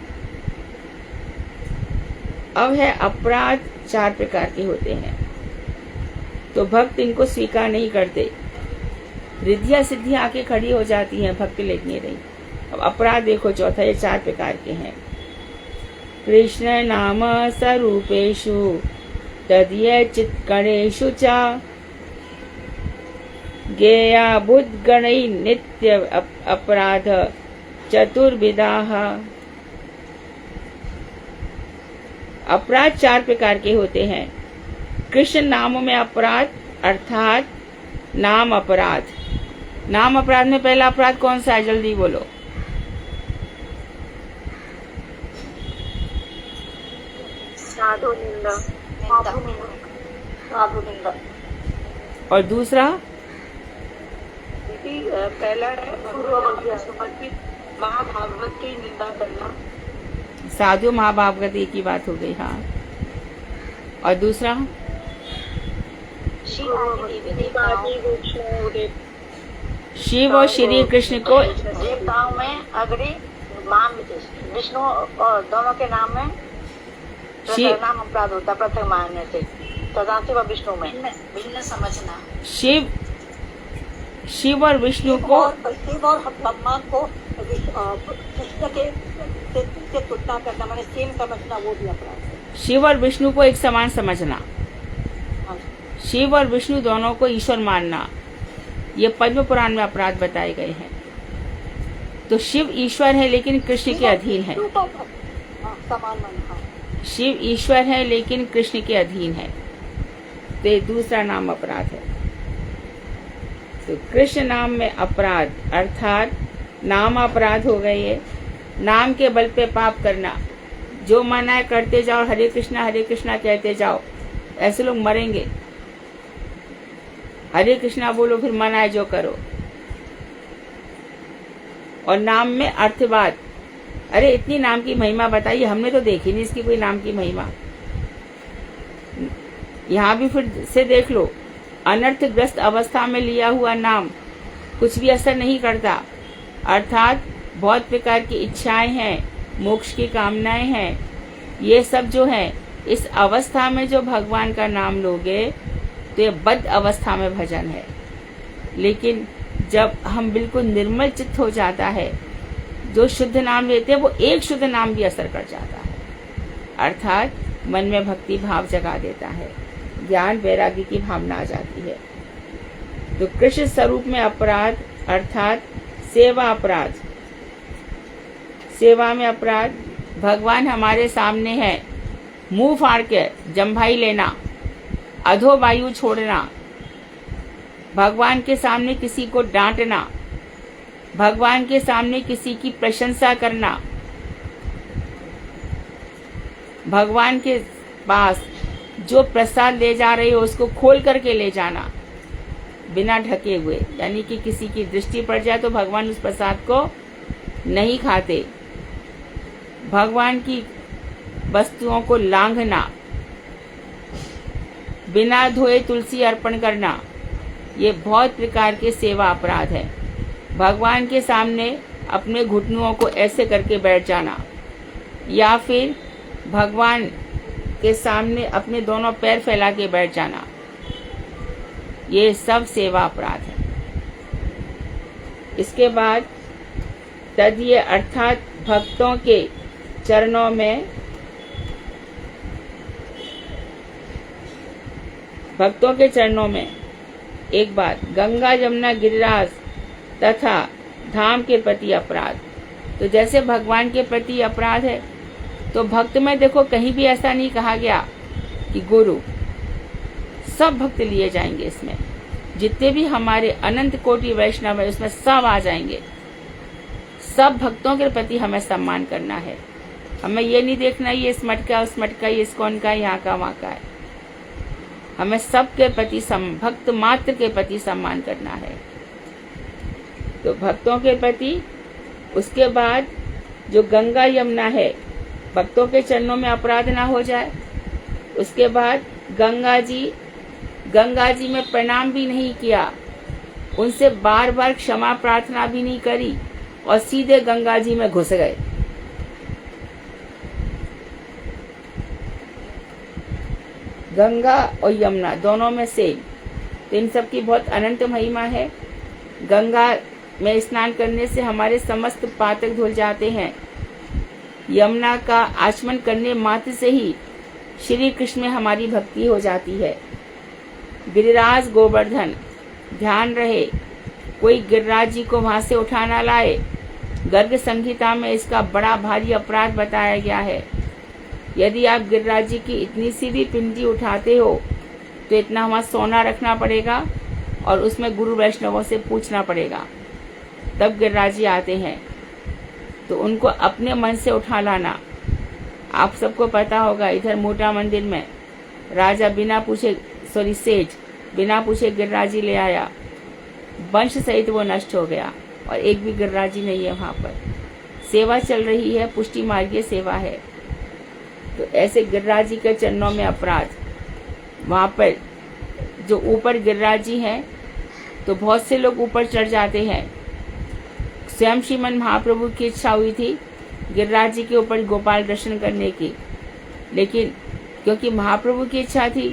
अब है अपराध, 4 प्रकार के होते हैं। तो भक्त इनको स्वीकार नहीं करते, रिद्धियां सिद्धियां आके खड़ी हो जाती हैं, भक्त लेट नहीं रही। अब अपराध देखो, चौथा, ये 4 प्रकार के हैं। कृष्ण नाम स्वरूपेषु तदीय चित्कणेषु च गेया बुद्गणै नित्य अपराध चतुर्विधाः। अपराध 4 प्रकार के होते हैं। कृष्ण नामों में अपराध अर्थात नाम अपराध। नाम अपराध में पहला अपराध कौन सा है? जल्दी बोलो। साधु निंदा, साधु निंदा। और दूसरा? पहला है समर्पित महाभागवत की निंदा करना। साधु महाभागवत एक ही बात हो गई। हाँ, और दूसरा? शिव और श्री कृष्ण को देवताओं में अग्नि नाम विष्णु और दोनों के नाम में नाम अपराध होता पृथक मानने से, तथा व विष्णु में भिन्न समझना। शिव और विष्णु को, शिव और भगवान को कृष्ण के तुलना करना, मैंने सेम समझना, वो भी अपराध है। शिव और विष्णु को एक समान समझना, शिव और विष्णु दोनों को ईश्वर मानना, ये पद्म पुराण में अपराध बताए गए हैं। तो शिव ईश्वर है लेकिन कृष्ण के अधीन है। शिव ईश्वर है लेकिन कृष्ण के अधीन है, तो ये दूसरा नाम अपराध है। तो कृष्ण नाम में अपराध अर्थात नाम अपराध हो गए। ये नाम के बल पे पाप करना, जो मना है करते जाओ, हरे कृष्णा कहते जाओ, ऐसे लोग मरेंगे। हरे कृष्णा बोलो, फिर मना है जो करो। और नाम में अर्थवाद, अरे इतनी नाम की महिमा बताइए, हमने तो देखी नहीं इसकी कोई नाम की महिमा। यहाँ भी फिर से देख लो, अनर्थग्रस्त अवस्था में लिया हुआ नाम कुछ भी असर नहीं करता, अर्थात बहुत प्रकार की इच्छाएं हैं, मोक्ष की कामनाएं हैं, ये सब जो है इस अवस्था में जो भगवान का नाम लोगे तो ये बद्ध अवस्था में भजन है। लेकिन जब हम बिल्कुल निर्मल चित्त हो जाता है, जो शुद्ध नाम लेते हैं वो एक शुद्ध नाम भी असर कर जाता है, अर्थात मन में भक्ति भाव जगा देता है, ज्ञान वैराग्य की भावना आ जाती है। तो कृष्ण स्वरूप में अपराध अर्थात सेवा अपराध। सेवा में अपराध, भगवान हमारे सामने है, मुंह फाड़ के जम्भाई लेना, अधो वायु छोड़ना, भगवान के सामने किसी को डांटना, भगवान के सामने किसी की प्रशंसा करना, भगवान के पास जो प्रसाद ले जा रहे हो उसको खोल करके ले जाना बिना ढके हुए, यानी कि किसी की दृष्टि पड़ जाए तो भगवान उस प्रसाद को नहीं खाते। भगवान की वस्तुओं को लांघना, बिना धोए तुलसी अर्पण करना, ये बहुत प्रकार के सेवा अपराध है। भगवान के सामने अपने घुटनों को ऐसे करके बैठ जाना, या फिर भगवान के सामने अपने दोनों पैर फैला के बैठ जाना, ये सब सेवा अपराध है। इसके बाद तदीय अर्थात भक्तों के चरणों में एक बात, गंगा यमुना गिरिराज तथा धाम के प्रति अपराध। तो जैसे भगवान के प्रति अपराध है, तो भक्त में देखो कहीं भी ऐसा नहीं कहा गया कि गुरु, सब भक्त लिए जाएंगे। इसमें जितने भी हमारे अनंत कोटि वैष्णव है उसमें सब आ जाएंगे। सब भक्तों के प्रति हमें सम्मान करना है। हमें ये नहीं देखना ये इस मठ का उस मठ का, ये इस कौन का, यहाँ का वहाँ का है। हमें सबके प्रति भक्त मात्र के प्रति सम्मान करना है। तो भक्तों के प्रति, उसके बाद जो गंगा यमुना है, भक्तों के चरणों में अपराध ना हो जाए। उसके बाद गंगा जी में प्रणाम भी नहीं किया, उनसे बार बार क्षमा प्रार्थना भी नहीं करी और सीधे गंगा जी में घुस गए। गंगा और यमुना दोनों में सेम, तो इन सब की बहुत अनंत महिमा है। गंगा में स्नान करने से हमारे समस्त पातक धुल जाते हैं। यमुना का आचमन करने मात्र से ही श्री कृष्ण में हमारी भक्ति हो जाती है। गिरिराज गोवर्धन, ध्यान रहे कोई गिरिराज जी को वहां से उठा ना लाए। गर्ग संहिता में इसका बड़ा भारी अपराध बताया गया है। यदि आप गिरिराज जी की इतनी सी भी पिंडी उठाते हो तो इतना वहां सोना रखना पड़ेगा और उसमें गुरु वैष्णवों से पूछना पड़ेगा, तब गिरिराज जी आते हैं। तो उनको अपने मन से उठा लाना। आप सबको पता होगा, इधर मोटा मंदिर में राजा सेठ बिना पूछे गिरिराज जी ले आया, वंश सहित वो नष्ट हो गया और एक भी गिरिराज जी नहीं है वहां पर। सेवा चल रही है, पुष्टि मार्गीय सेवा है। तो ऐसे गिरिराज जी के चरणों में अपराध। वहां पर जो ऊपर गिरिराज जी हैं, तो बहुत से लोग ऊपर चढ़ जाते हैं। स्वयं श्रीमन महाप्रभु की इच्छा हुई थी गिरिराज जी के ऊपर गोपाल दर्शन करने की, लेकिन क्योंकि महाप्रभु की इच्छा थी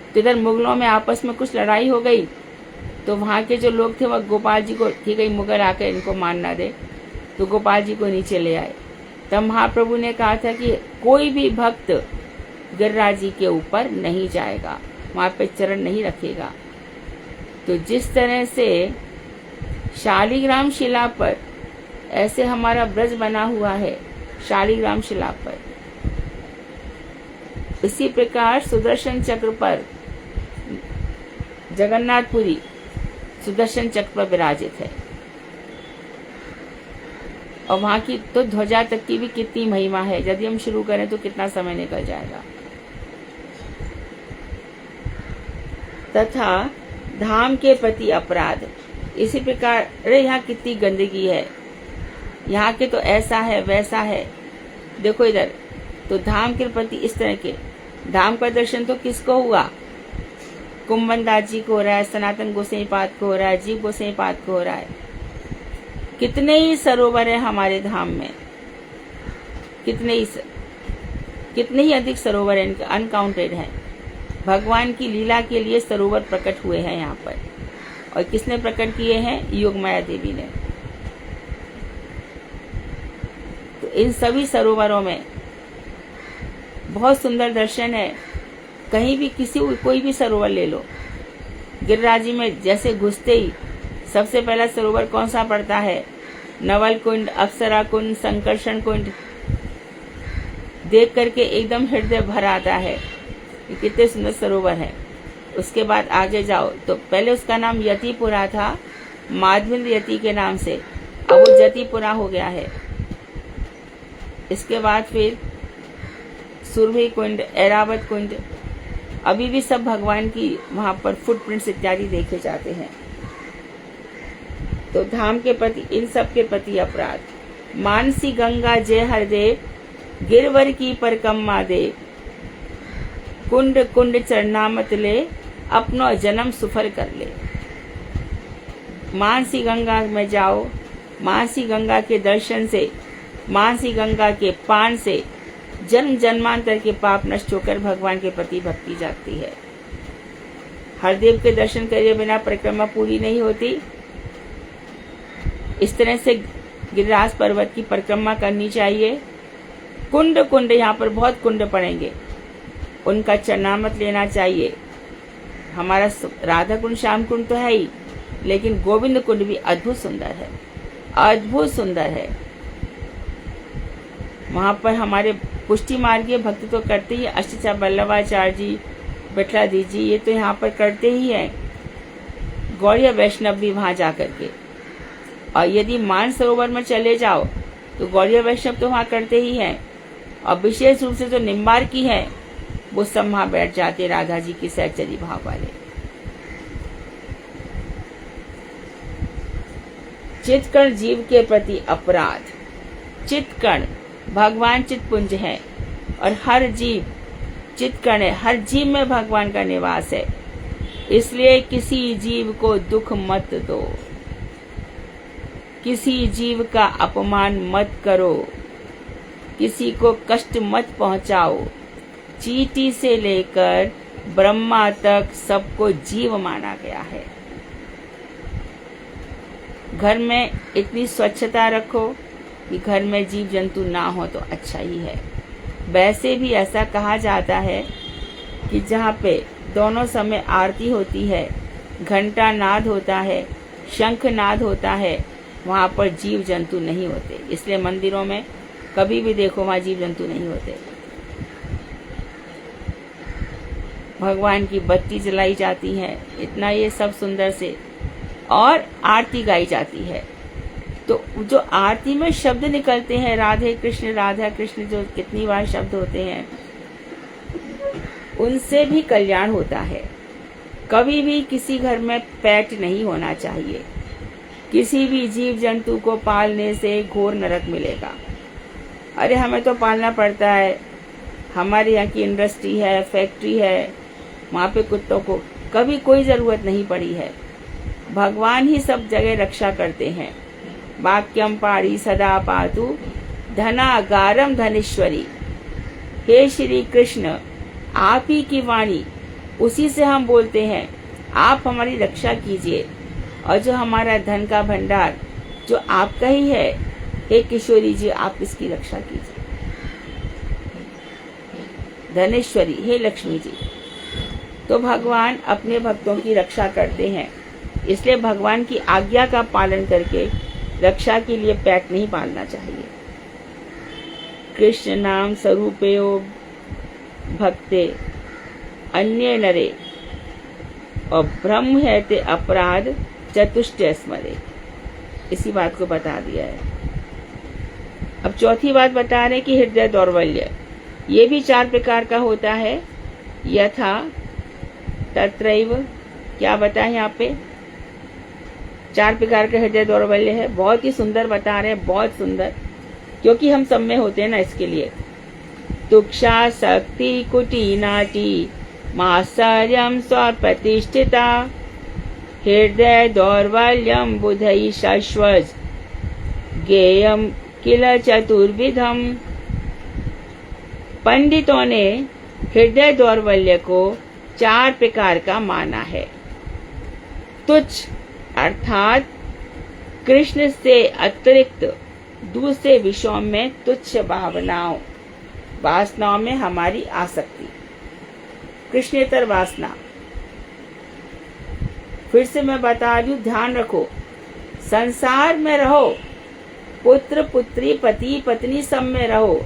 तो इधर मुगलों में आपस में कुछ लड़ाई हो गई। तो वहां के जो लोग थे वह गोपाल जी को, ठीक है मुगल आकर इनको मान ना दे, तो गोपाल जी को नीचे ले आए। तब महाप्रभु ने कहा था कि कोई भी भक्त गिरिराज जी के ऊपर नहीं जाएगा, वहां पे चरण नहीं रखेगा। तो जिस तरह से शालिग्राम शिला पर ऐसे हमारा ब्रज बना हुआ है, शालिग्राम शिला पर, इसी प्रकार सुदर्शन चक्र पर जगन्नाथपुरी सुदर्शन चक्र पर विराजित है। और वहां की तो ध्वजा तक की भी कितनी महिमा है, यदि हम शुरू करें तो कितना समय निकल जाएगा। तथा धाम के प्रति अपराध, इसी प्रकार अरे यहाँ कितनी गंदगी है, यहाँ के तो ऐसा है वैसा है। देखो इधर तो धाम के प्रति इस तरह के, धाम का दर्शन तो किसको हुआ, कुंभन दास जी को हो रहा है, सनातन गोसाई पाद को हो रहा है, जीव गोसाई पाद को हो रहा है। कितने ही सरोवर है हमारे धाम में, कितने ही अधिक सरोवर है, अनकाउंटेड है। भगवान की लीला के लिए सरोवर प्रकट हुए हैं यहाँ पर। और किसने प्रकट किए हैं, योग माया देवी ने। तो इन सभी सरोवरों में बहुत सुंदर दर्शन है। कहीं भी कोई भी सरोवर ले लो, गिरिराज जी में जैसे घुसते ही सबसे पहला सरोवर कौन सा पड़ता है, नवल कुंड, अप्सरा कुंड, संकर्षण कुंड। देख करके एकदम हृदय भर आता है, कितने सुंदर सरोवर है। उसके बाद आगे जाओ तो पहले उसका नाम यतिपुरा था, माधवेंद्र यति के नाम से, अब वो जतिपुरा हो गया है। इसके बाद फिर सुरभि कुंड, ऐरावत कुंड, अभी भी सब भगवान की वहां पर फुटप्रिंट्स इत्यादि देखे जाते हैं। तो धाम के प्रति, इन सब के प्रति अपराध। मानसी गंगा जय हरदेव, गिरवर की परकम्मा देव, कुंड कुंड चरणामत ले, अपनो जन्म सुफर कर ले। मानसी गंगा में जाओ, मानसी गंगा के दर्शन से, मानसी गंगा के पान से जन्म जन्मांतर के पाप नष्ट होकर भगवान के प्रति भक्ति जागती है। हरदेव के दर्शन करे बिना परिक्रमा पूरी नहीं होती। इस तरह से गिरिराज पर्वत की परिक्रमा करनी चाहिए। कुंड कुंड, यहाँ पर बहुत कुंड पड़ेंगे, उनका चरणामृत लेना चाहिए। हमारा राधा कुंड, श्याम कुंड तो है ही, लेकिन गोविंद कुंड भी अद्भुत सुंदर है, अद्भुत सुंदर है। वहां पर हमारे पुष्टि मार्गीय भक्त तो करते ही, अष्टचा बल्लभाचार्य जी, विठलादी जी, ये तो यहाँ पर करते ही हैं। गौड़िया वैष्णव भी वहां जाकर के, और यदि मानसरोवर में चले जाओ तो गौड़िया वैष्णव तो वहां करते ही हैं, और विशेष रूप से जो निम्बार की है वो सब वहां बैठ जाते राधा जी की सहचरी भाव वाले। चित्कण जीव के प्रति अपराध। चित्कण भगवान चित्पुंज है और हर जीव चित्कण है, हर जीव में भगवान का निवास है। इसलिए किसी जीव को दुख मत दो, किसी जीव का अपमान मत करो, किसी को कष्ट मत पहुंचाओ। चींटी से लेकर ब्रह्मा तक सबको जीव माना गया है। घर में इतनी स्वच्छता रखो कि घर में जीव जंतु ना हो तो अच्छा ही है। वैसे भी ऐसा कहा जाता है कि जहाँ पे दोनों समय आरती होती है, घंटा नाद होता है, शंख नाद होता है, वहाँ पर जीव जंतु नहीं होते। इसलिए मंदिरों में कभी भी देखो वहाँ जीव जंतु नहीं होते। भगवान की बत्ती जलाई जाती है, इतना ये सब सुंदर से, और आरती गाई जाती है। तो जो आरती में शब्द निकलते हैं, राधे कृष्ण राधा कृष्ण, जो कितनी बार शब्द होते हैं, उनसे भी कल्याण होता है। कभी भी किसी घर में पेट नहीं होना चाहिए। किसी भी जीव जंतु को पालने से घोर नरक मिलेगा। अरे हमें तो पालना पड़ता है, हमारे यहाँ की इंडस्ट्री है, फैक्ट्री है, वहाँ पे कुत्तों को कभी कोई जरूरत नहीं पड़ी है। भगवान ही सब जगह रक्षा करते हैं। वाक्यम पाड़ी सदा पातु धनागारम धनेश्वरी। हे श्री कृष्ण, आप ही की वाणी, उसी से हम बोलते हैं, आप हमारी रक्षा कीजिए। और जो हमारा धन का भंडार जो आपका ही है, हे किशोरी जी, आप इसकी रक्षा कीजिए। धनेश्वरी, हे लक्ष्मी जी। तो भगवान अपने भक्तों की रक्षा करते हैं। इसलिए भगवान की आज्ञा का पालन करके रक्षा के लिए पेट नहीं पालना चाहिए। कृष्ण नाम स्वरूपेयो भक्ते अन्य नरे और ब्रह्म है ते अपराध चतुष्ट स्मरे। इसी बात को बता दिया है। अब चौथी बात बता रहे कि हृदय दौर्बल्य, ये भी 4 प्रकार का होता है। यथा तत्रैव, क्या बताए यहाँ पे, 4 प्रकार का हृदय दौर्बल्य है। बहुत ही सुंदर बता रहे हैं, बहुत सुंदर, क्योंकि हम सब में होते हैं ना, इसके लिए। तुक्षा शक्ति कुटी नाटी मात्सर्यम स्वप्रतिष्ठिता हृदय दौर्बल्यम बुधई शाश्वत ज्ञेयम किल चतुर्विधम। पंडितों ने हृदय दौर्बल्य को 4 प्रकार का माना है। तुच्छ अर्थात कृष्ण से अतिरिक्त दूसरे विषयों में तुच्छ वासनाओं में हमारी आसक्ति, कृष्णेतर वासना। फिर से मैं बता रही हूं, ध्यान रखो, संसार में रहो, पुत्र पुत्री पति पत्नी सब में रहो,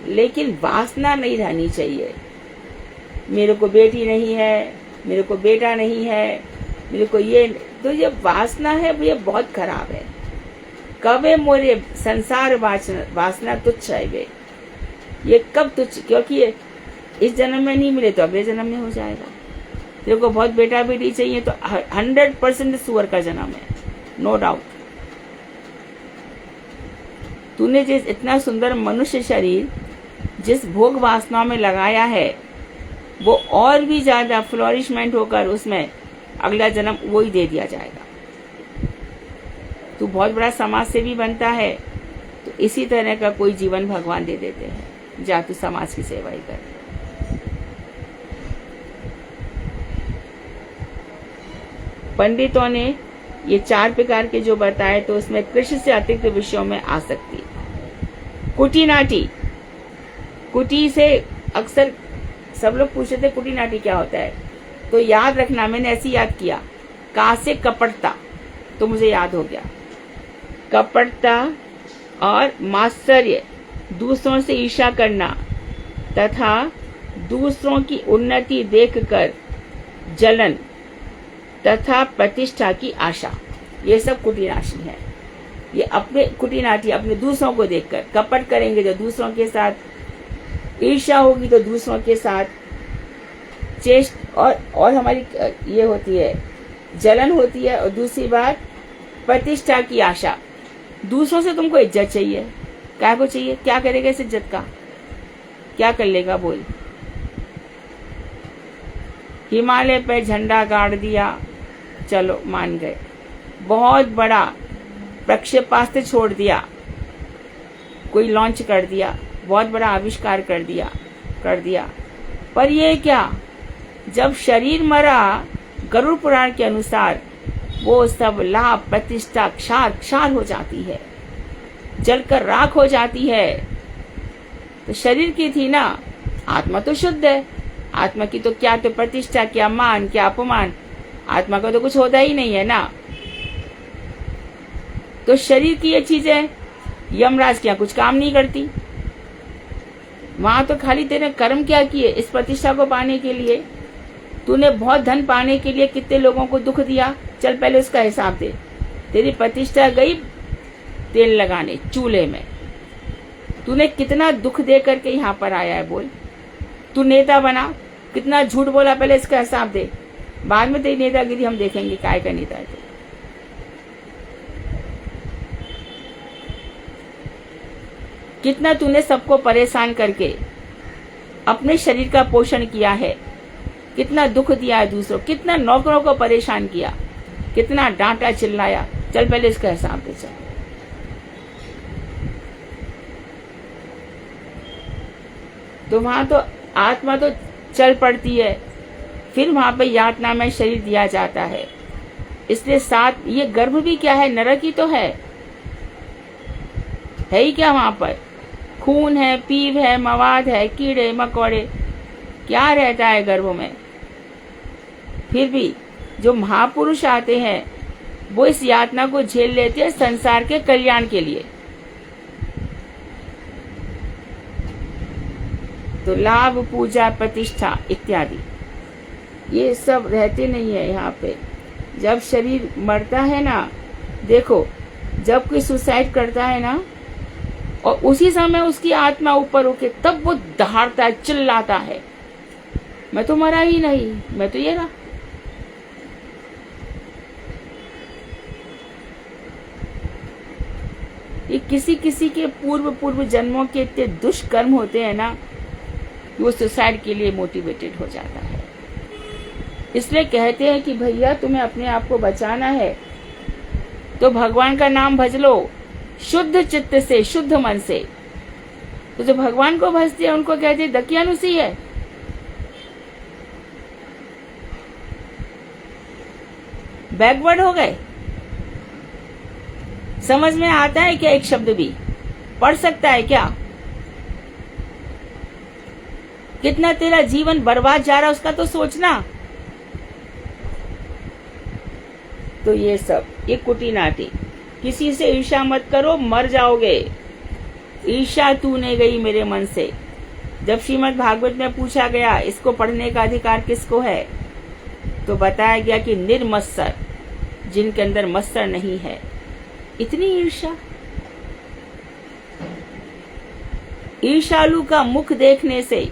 लेकिन वासना नहीं रहनी चाहिए। मेरे को बेटी नहीं है, मेरे को बेटा नहीं है, मेरे को ये, तो ये वासना है, ये बहुत खराब है। कबे मोरे संसार वासना तुच्छ है वे, ये कब तुच्छ, क्योंकि ये इस जन्म में नहीं मिले तो अगले जन्म में हो जाएगा। तेरे को बहुत बेटा बेटी चाहिए तो 100% सुअर का जन्म है, नो डाउट। तूने जिस इतना सुंदर मनुष्य शरीर जिस भोग वासनाओं में लगाया है, वो और भी ज्यादा फ्लोरिशमेंट होकर उसमें अगला जन्म वो ही दे दिया जाएगा। तू बहुत बड़ा समाज सेवी बनता है, तो इसी तरह का कोई जीवन भगवान दे देते हैं, जा तू समाज की सेवा ही कर। पंडितों ने ये 4 प्रकार के जो बताए, तो उसमें कृष्ण से अतिरिक्त विषयों में आसक्ति। कुटी नाटी, कुटी से अक्सर सब लोग पूछते थे कुटी नाटी क्या होता है, तो याद रखना, मैंने ऐसे याद किया, का से कपटता, तो मुझे याद हो गया। कपटता और मात्सर्य, दूसरों से ईर्ष्या करना तथा दूसरों की उन्नति देखकर जलन तथा प्रतिष्ठा की आशा, ये सब कुटिनाशी है। ये अपने कुटिनाटी, अपने दूसरों को देखकर कपट करेंगे, जो दूसरों के साथ ईर्ष्या होगी, तो दूसरों के साथ चेष्ट और हमारी ये होती है, जलन होती है। और दूसरी बात, प्रतिष्ठा की आशा, दूसरों से तुमको इज्जत चाहिए, क्या को चाहिए, क्या करेगा इस इज्जत का, क्या कर लेगा बोल। हिमालय पर झंडा गाड़ दिया, चलो मान गए, बहुत बड़ा प्रक्षेपास्त्र छोड़ दिया, कोई लॉन्च कर दिया, बहुत बड़ा आविष्कार कर दिया, पर ये क्या, जब शरीर मरा, गरुड़ पुराण के अनुसार वो सब लाभ प्रतिष्ठा क्षार हो जाती है, जलकर राख हो जाती है। तो शरीर की थी ना, आत्मा तो शुद्ध है, आत्मा की तो क्या तो प्रतिष्ठा, क्या मान, क्या अपमान, आत्मा का तो कुछ होता ही नहीं है ना। तो शरीर की ये चीजें यमराज क्या कुछ काम नहीं करती, वहां तो खाली तेरे कर्म क्या किए इस प्रतिष्ठा को पाने के लिए। तूने बहुत धन पाने के लिए कितने लोगों को दुख दिया, चल पहले उसका हिसाब दे। तेरी प्रतिष्ठा गई तेल लगाने चूल्हे में, तूने कितना दुख दे करके यहाँ पर आया है बोल। तू नेता बना, कितना झूठ बोला, पहले इसका हिसाब दे, बाद में तेरी नेतागिरी हम देखेंगे काय का नेता है। कितना तूने सबको परेशान करके अपने शरीर का पोषण किया है, कितना दुख दिया है दूसरों, कितना नौकरों को परेशान किया, कितना डांटा चिल्लाया, चल पहले इसका हिसाब दे। चल तो वहां तो आत्मा तो चल पड़ती है, फिर वहां पर यातना में शरीर दिया जाता है। इसलिए साथ ये गर्भ भी क्या है, नरक ही तो है ही क्या, वहां पर खून है, पीव है, मवाद है, कीड़े मकोड़े, क्या रहता है गर्भ में। फिर भी जो महापुरुष आते हैं वो इस यातना को झेल लेते हैं संसार के कल्याण के लिए। तो लाभ, पूजा, प्रतिष्ठा इत्यादि ये सब रहते नहीं है यहाँ पे। जब शरीर मरता है ना, देखो जब कोई सुसाइड करता है ना, और उसी समय उसकी आत्मा ऊपर उठे, तब वो दहाड़ता है, चिल्लाता है, मैं तो मरा ही नहीं, मैं तो ये रहा। ये किसी किसी के पूर्व जन्मों के इतने दुष्कर्म होते हैं ना, वो सुसाइड के लिए मोटिवेटेड हो जाता है। इसलिए कहते हैं कि भैया तुम्हें अपने आप को बचाना है तो भगवान का नाम भज लो, शुद्ध चित्त से, शुद्ध मन से। तो जो भगवान को भजते हैं उनको कहते हैं दकियानुसी है। बैकवर्ड हो गए, समझ में आता है क्या, एक शब्द भी पढ़ सकता है क्या। कितना तेरा जीवन बर्बाद जा रहा है उसका तो सोचना। तो ये सब ये कुटी नाटी, किसी से ईर्ष्या मत करो, मर जाओगे। ईर्ष्या तूने गई मेरे मन से। जब श्रीमद् भागवत में पूछा गया इसको पढ़ने का अधिकार किसको है, तो बताया गया कि निर्मत्सर, जिनके अंदर मत्सर नहीं है। इतनी ईर्ष्या, ईर्ष्यालु का मुख देखने से।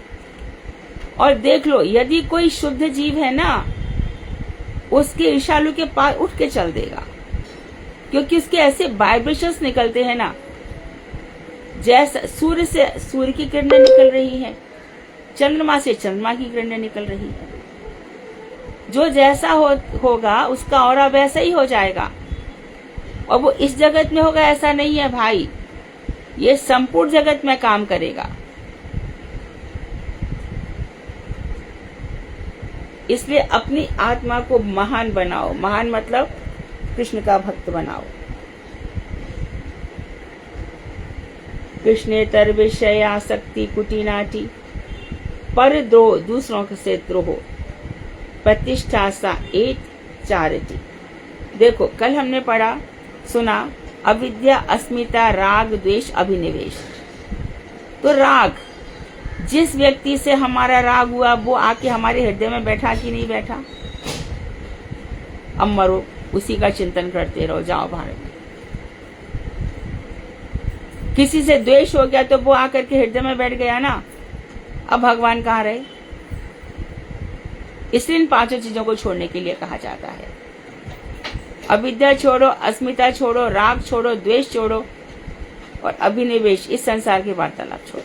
और देख लो, यदि कोई शुद्ध जीव है ना, उसके ईर्ष्यालु के पास उठ के चल देगा, क्योंकि उसके ऐसे वाइब्रेशंस निकलते हैं ना, जैसा सूर्य से सूर्य की किरणें निकल रही हैं, चंद्रमा से चंद्रमा की किरणें निकल रही हैं। जो जैसा होगा उसका ऑरा वैसा ही हो जाएगा। और वो इस जगत में होगा ऐसा नहीं है भाई, ये संपूर्ण जगत में काम करेगा। इसलिए अपनी आत्मा को महान बनाओ, महान मतलब कृष्ण का भक्त बनाओ। कृष्णेतर विषय आसक्ति कुटिनाटी, पर द्रोह दूसरों से द्रोह, प्रतिष्ठा सा एक चारिटी। देखो कल हमने पढ़ा सुना अविद्या अस्मिता राग द्वेष अभिनिवेश। तो राग, जिस व्यक्ति से हमारा राग हुआ वो आके हमारे हृदय में बैठा कि नहीं बैठा? अब मरो, उसी का चिंतन करते रहो, जाओ बाहर। किसी से द्वेष हो गया तो वो आकर के हृदय में बैठ गया ना, अब भगवान कहाँ रहे? इसलिए इन पांचों चीजों को छोड़ने के लिए कहा जाता है। अविद्या छोड़ो, अस्मिता छोड़ो, राग छोड़ो, द्वेष छोड़ो और अभिनिवेश, इस संसार की वार्तालाप छोड़ो।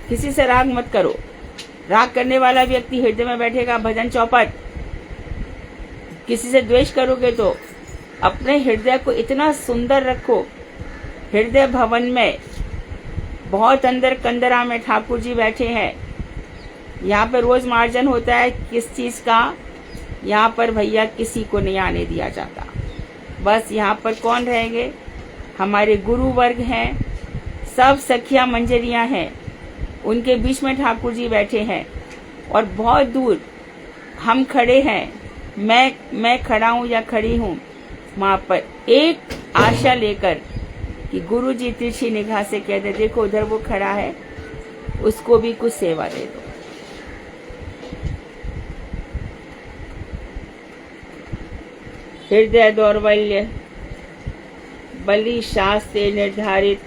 किसी से राग मत करो। राग करने वाला व्यक्ति हृदय में बैठेगा भजन चौपट। किसी से द्वेष करोगे तो अपने हृदय को इतना सुंदर रखो, हृदय भवन में बहुत अंदर कंदरा में ठाकुर जी बैठे हैं। यहाँ पर रोज मार्जन होता है, किस चीज का? यहाँ पर भैया किसी को नहीं आने दिया जाता। बस यहाँ पर कौन रहेंगे? हमारे गुरु वर्ग हैं, सब सखिया मंजरियां हैं, उनके बीच में ठाकुर जी बैठे हैं। और बहुत दूर हम खड़े हैं, मैं खड़ा हूँ या खड़ी हूँ, वहां पर एक आशा लेकर कि गुरु जी तिरछी निगाह से कह दे, देखो उधर वो खड़ा है, उसको भी कुछ सेवा दे दो। हृदय दौर्बल्य बलि शास्त्र निर्धारित,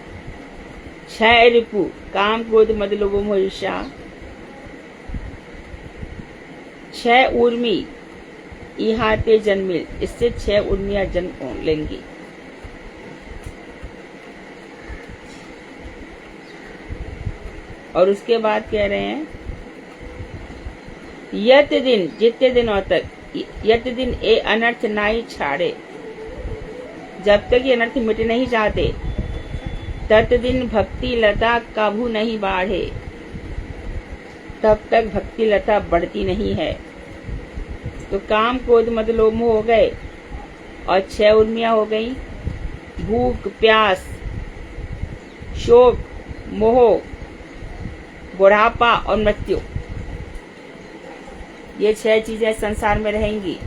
क्षय रिपु काम क्रोध मद लोभ मोह ईर्ष्या, क्षय उर्मी इहाते जन्मिल, इससे 6 उर्मियां जन्म लेंगी। और उसके बाद कह रहे हैं यत दिन, जितने दिनों तक, यत दिन ए अनर्थ नाई छाड़े, जब तक ये अनर्थ मिट नहीं जाते, तत दिन भक्ति लता काबू नहीं बाढ़े, तब तक भक्ति लता बढ़ती नहीं है। तो काम क्रोध मद लोभ मोह हो गए और 6 उर्मियां हो गई, भूख प्यास शोक मोह बुढ़ापा और मृत्यु। ये 6 चीजें संसार में रहेंगी।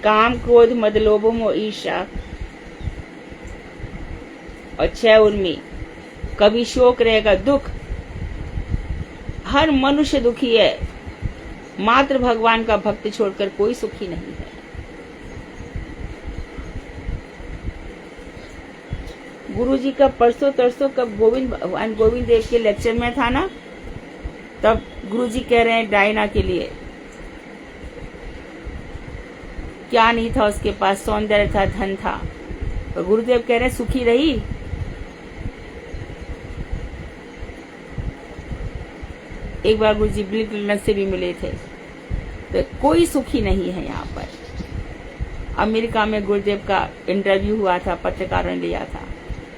काम क्रोध मद लोभ मोह ईर्ष्या और 6 उर्मी। कभी शोक रहेगा, दुख, हर मनुष्य दुखी है, मात्र भगवान का भक्त छोड़कर कोई सुखी नहीं है। गुरु जी का परसों तरसों कब भगवान गोविंद देव के लेक्चर में था ना, तब गुरु जी कह रहे हैं डायना के लिए क्या नहीं था उसके पास, सौंदर्य था, धन था, और गुरुदेव कह रहे हैं सुखी रही। एक बार गुरु जी बिल क्लिनर से भी मिले थे, तो कोई सुखी नहीं है यहाँ पर। अमेरिका में गुरुदेव का इंटरव्यू हुआ था, पत्रकारों ने लिया था,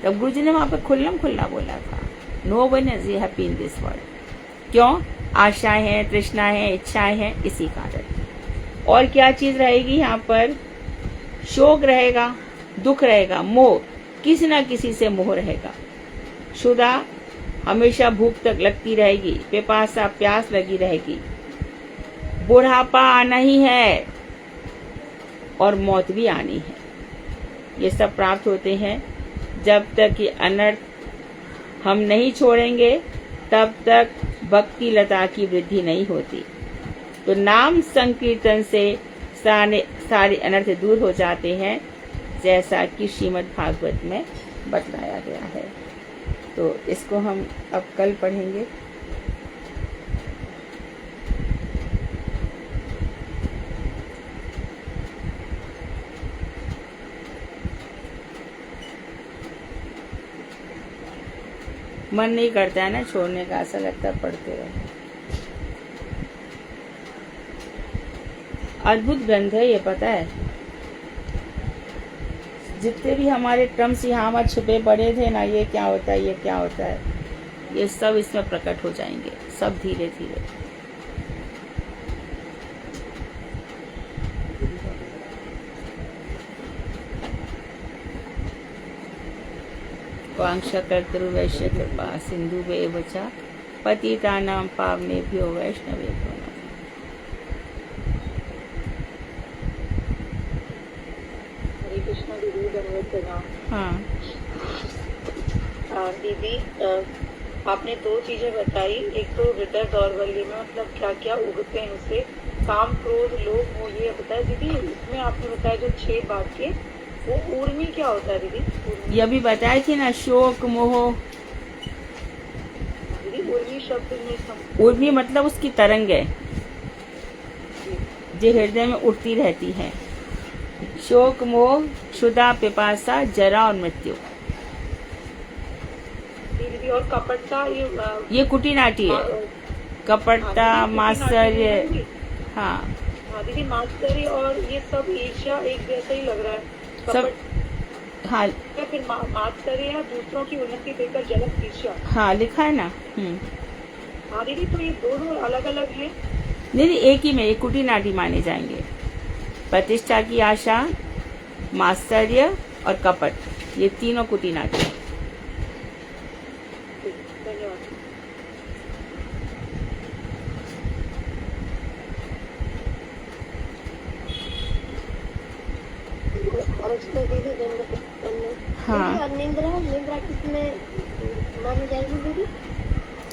तब गुरु जी ने वहां पर खुल्लम खुल्ला बोला था, no one is happy in this world. क्यों? आशाएं हैं, तृष्णाएं हैं, इच्छाएं हैं, इसी कारण। और क्या चीज रहेगी यहाँ पर? शोक रहेगा, दुख रहेगा, मोह, किसी न किसी से मोह रहेगा। क्षुधा, हमेशा भूख तक लगती रहेगी, पिपासा प्यास लगी रहेगी। बुढ़ापा आना ही है और मौत भी आनी है। ये सब प्राप्त होते हैं जब तक ये अनर्थ हम नहीं छोड़ेंगे, तब तक भक्ति लता की वृद्धि नहीं होती। तो नाम संकीर्तन से सारे अनर्थ दूर हो जाते हैं, जैसा कि श्रीमद् भागवत में बतलाया गया है। तो इसको हम अब कल पढ़ेंगे। मन नहीं करता है ना छोड़ने का, ऐसा लगता है पढ़ते रहो। अद्भुत ग्रंथ है ये, पता है। जितने भी हमारे टर्म्स यहाँ वहाँ छुपे पड़े थे ना, ये क्या होता है, ये क्या होता है, ये सब इसमें प्रकट हो जाएंगे, सब धीरे धीरे। वांछा कर्तृवैश्य कृपा सिंधुभ्यो च पतितानां पावनेभ्यो वैष्णवेभ्यो नमः। हरे कृष्णा दीदी, धन्यवाद प्रणाम। हाँ दीदी, आपने दो चीजें बताई। एक तो हृदय दौर्बल्य में मतलब क्या क्या उगते हैं उससे, काम क्रोध लोभ मोह, ये बताया दीदी। इसमें आपने बताया जो 6 वाक्य, वो ऊर्मी क्या होता है दीदी? ये अभी बताई थी ना, शोक मोह। दीदी ऊर्मी शब्द में उर्मी मतलब उसकी तरंग है जो हृदय में उठती रहती है। शोक मोह, क्षुधा, पिपासा, जरा और मृत्यु। दीदी और कपटता, ये कुटिनाटी है। कपटता, मात्सर्य। हाँ हाँ दीदी, मात्सर्य और ये सब ईर्ष्या एक जैसा ही लग रहा है। सब। हाँ या फिर मात्सर्य या दूसरों की उन्नति देखकर जलक ईर्ष्या। हाँ लिखा है ना। हाँ दीदी, तो ये दोनों अलग अलग हैं? नहीं, एक ही में, ये कुटिनाटी माने जाएंगे। प्रतिष्ठा की आशा, मात्सर्य और कपट, ये तीनों कुटिनाटी। धन्यवाद। हाँ निंद्रा किसमें मानी जाएगी दीदी?